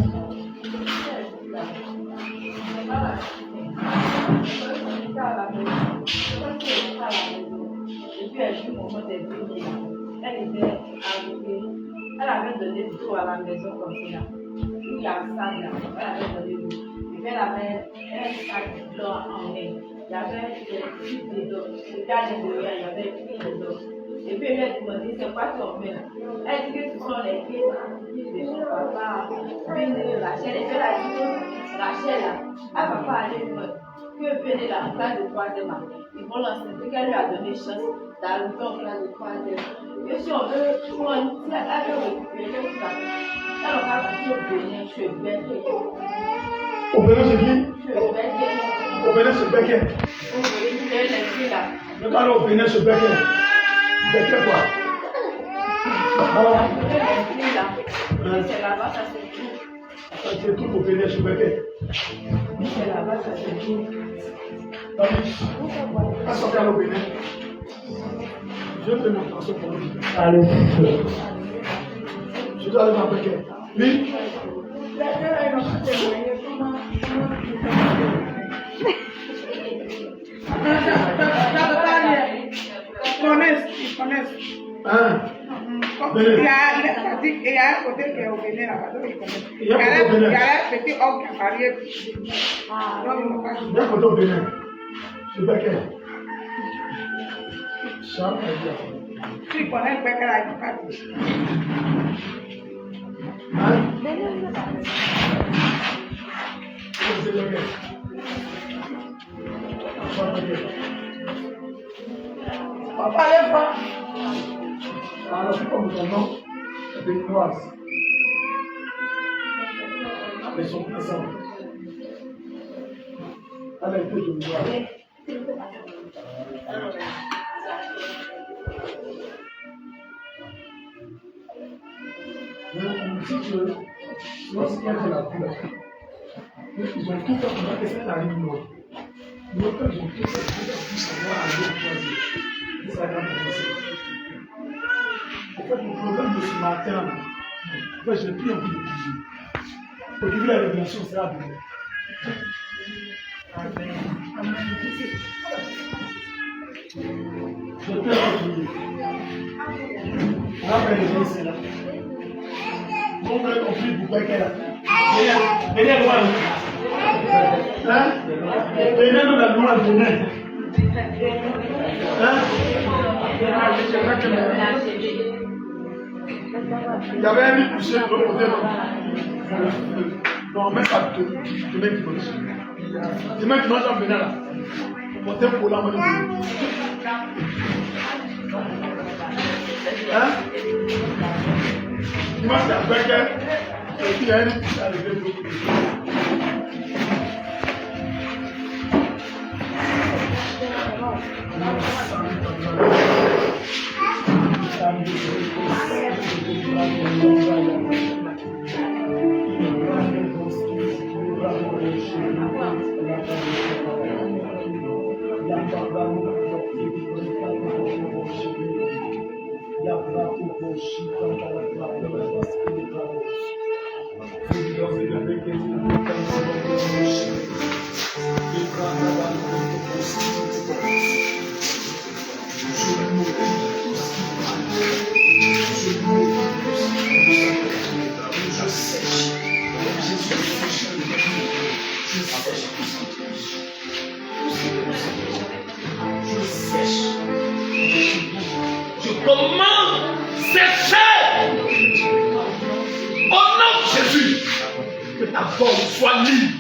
[SPEAKER 8] Elle avait donné tout à la maison comme ça. Il y a ça là, elle avait donné tout. Et puis elle avait un sac blanc en main. Il y avait des petites dedans. Le gars de derrière, il y avait des petites dedans. Et puis elle lui a demandé c'est quoi ton main? Elle dit que ce sont les filles de son papa. Puis Rachel, et puis elle a dit Rachel là, elle va pas aller que venir la classe de 3e année. Ils vont l'enseigner qu'elle lui a donné chance d'arriver en classe de 3e. Et si on veut, si elle veut récupérer tout ça, elle va partir au Bénin, je suis bien.
[SPEAKER 3] Au Bénin, c'est qui?
[SPEAKER 8] Je suis bien.
[SPEAKER 3] Au Bénin, c'est Becker.
[SPEAKER 8] Vous voulez récupérer les filles là.
[SPEAKER 3] Je parle au Bénin, c'est Becker. Becker quoi?
[SPEAKER 8] Les filles là. C'est là-bas, ça se trouve.
[SPEAKER 3] Ça se trouve au Bénin, c'est Becker.
[SPEAKER 8] C'est là-bas, ça se trouve.
[SPEAKER 3] À sortir au Bénin. Je fais mon attention pour lui.
[SPEAKER 6] Par le feu.
[SPEAKER 3] Je dois aller dans Becker. Oui?
[SPEAKER 9] Ils connaissent.
[SPEAKER 3] Hein?
[SPEAKER 9] Il y a un côté qui est au Bénin là-bas, donc ils connaissent. Il y a un petit homme qui a marié. Donc ils n'ont pas dit.
[SPEAKER 3] Il y a un côté au Bénin. C'est Becker. Ça,
[SPEAKER 9] Tu connais Becker là, ils n'ont pas dit.
[SPEAKER 3] hein? C'est Becker.
[SPEAKER 9] Papa, lève pas.
[SPEAKER 3] Alors, c'est comme ton nom, c'est une croise. Ils sont ensemble. Elle a été de voir. Si tu veux, lorsqu'il y a de la couleur, ils ont tout fait pour que ça arrive loin. Nous, quand ils ont tout fait pour savoir aller au troisième, ça va commencer. En fait, le problème de ce matin, en fait, je n'ai plus envie de bouger. Pour que la révélation sera donnée. Je peux reprier. On va faire les gens, c'est là. On va compris pourquoi qu'elle a. Venez à loin. Hein? Venez dans la loi, venez. Hein? Il y avait un lit couché de l'autre côté. Non, même pas de mec dimanche. Dimanche, j'en venais là. Portez pour la main. Hein? Dimanche, c'est avec elle. Et puis, il y a un lit couché avec elle.
[SPEAKER 2] Soit libre,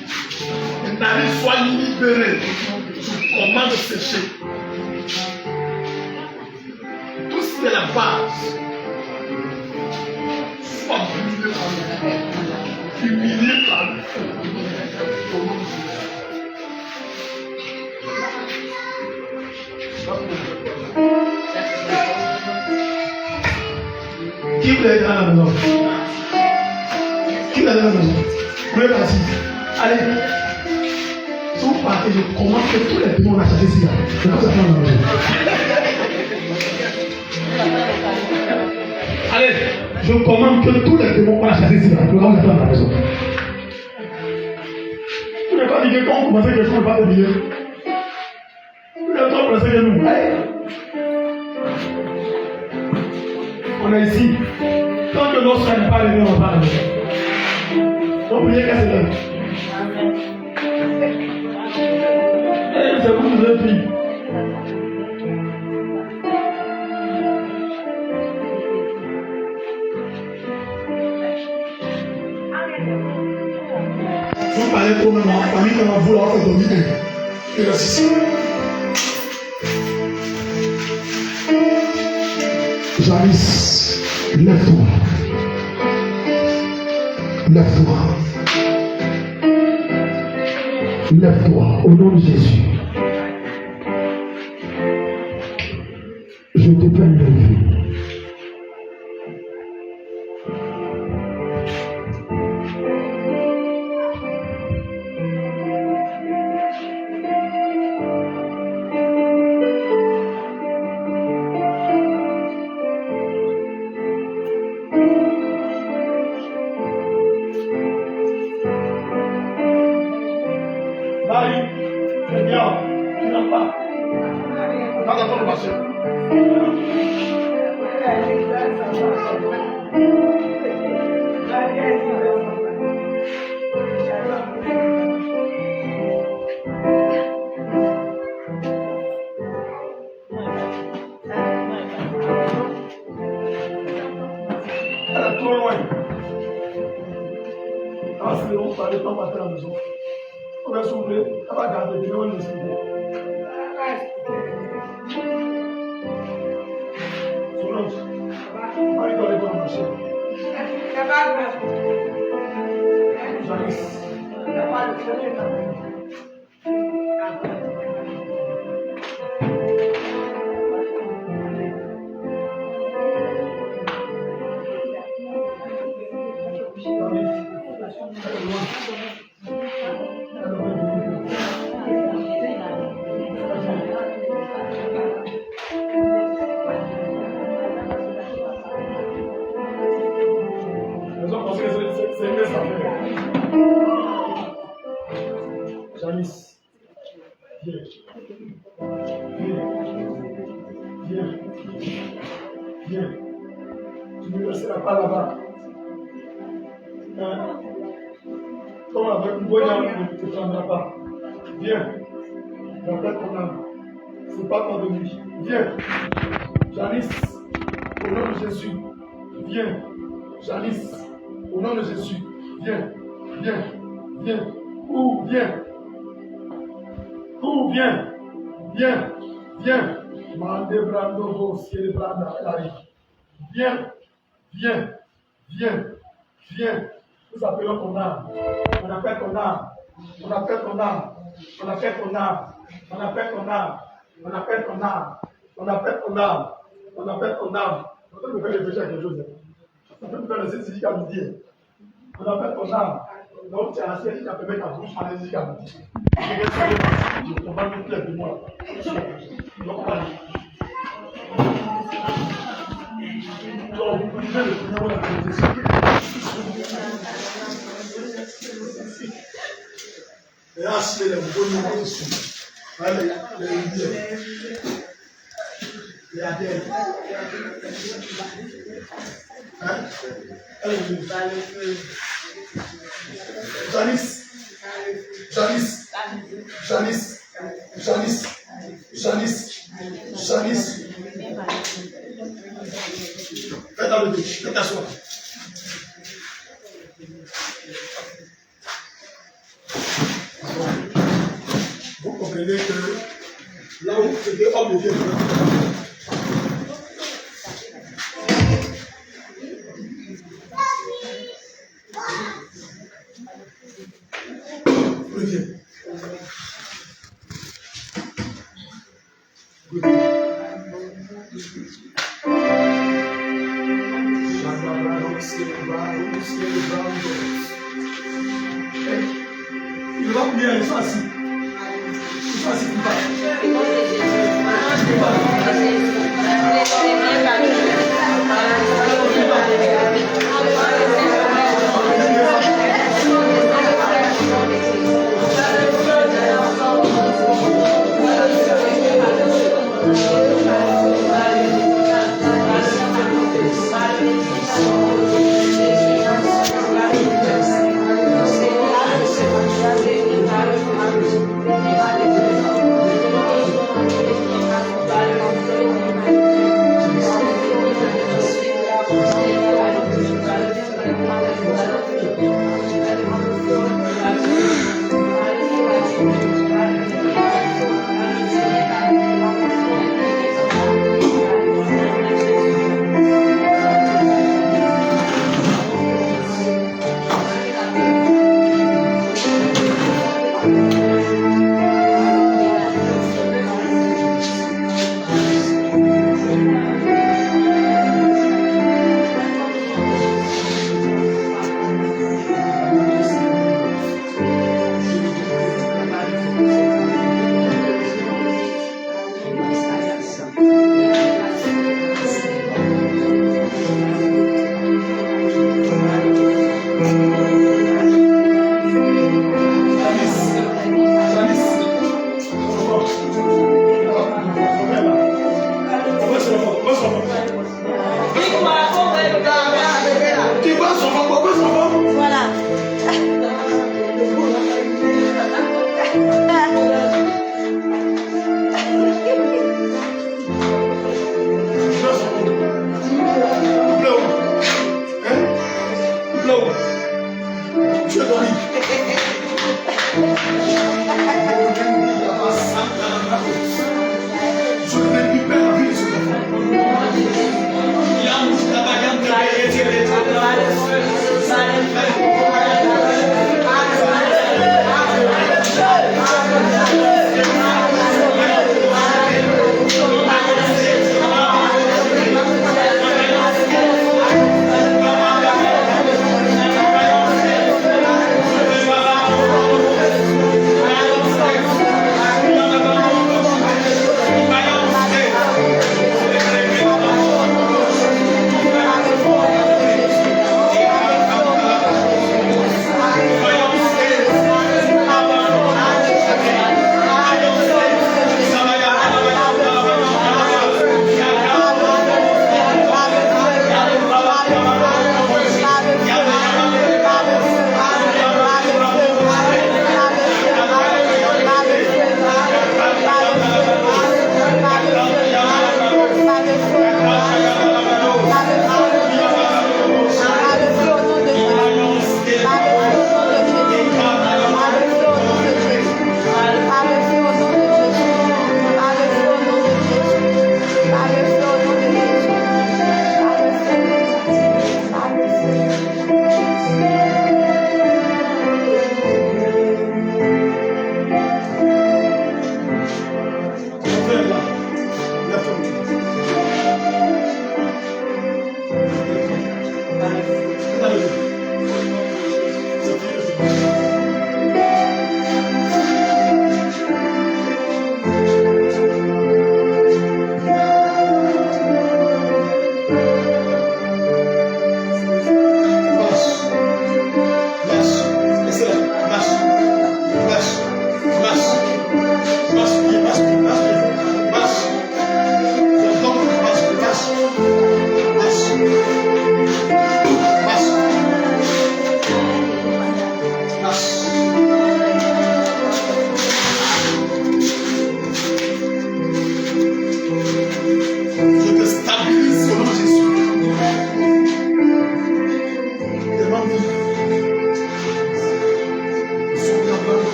[SPEAKER 2] tes narines soient libérées. Je commande de sécher. Tout ce qui est la base, soit brûlé par le feu, humilié par le feu. Qui vous aide à la maison? Qui vous aide à la maison? Vous êtes assis. Allez. Si vous partez, je commande que tous les démons achètent ici. Je ne peux pas faire la maison. Allez. Je commande que tous les démons achètent ici. Je ne peux pas faire la maison. Vous n'avez pas dit que quand on commençait quelque chose, on ne peut pas t'oublier. Vous n'avez pas pensé que nous. Allez. On est ici. Tant que notre frère n'est pas arrivé, on va pas à la maison. Donc, priez qu'elle se lève. C'est vous qui vous êtes pris. Vous parlez trop maintenant, famille comme vous là, on peut dominer. Et là, c'est ça. Janice, lève-toi. Lève-toi. Lève-toi au nom de Jésus. Je te fais lever. Viens. Janice, au nom de Jésus. Viens. Janice, au nom de Jésus. Viens. Viens. Viens. Ou viens. Ou viens. Viens. Viens. Mande brando ciel branda. Elle arrive. Viens. Viens. Viens. Viens. Nous appelons ton âme. On appelle ton âme. On appelle ton âme. On appelle ton âme. On appelle ton âme.
[SPEAKER 5] On appelle ton âme. On appelle ton âme. On appelle ton âme. On peut me faire réfléchir à quelque chose. On peut me faire laisser Sidi à midi. On appelle ton âme. Donc tu as assez dit qu'à te mettre ta bouche à Sidi à midi. On va nous plaire de moi. Donc on va dire. Donc vous pouvez le premier mot de la et ainsi les bons dessus. Allez, les adèles. Janice. Faites dans le dos, faites asseoir. Vous comprenez que là où c'était homme de Dieu, il va prier, il soit assis. Il soit assis pour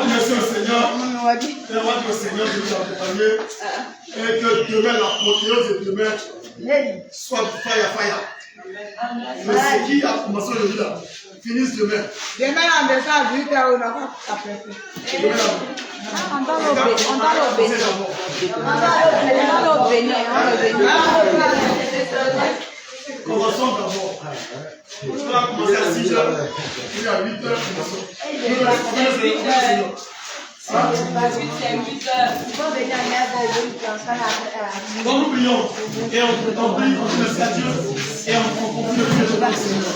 [SPEAKER 5] merci au Seigneur. On va dire au Seigneur de nous accompagner. Et que demain, l'apothéose de demain soit fire. Mais ce qui a commencé aujourd'hui là, finisse demain.
[SPEAKER 9] Demain, la maison à 8h, on n'a pas après. On doit
[SPEAKER 5] Commençons d'abord. On va commencer à 6h, puis à 8h, commençons. Donc nous prions et on prie, on remercie à Dieu et on confie le prière au Seigneur.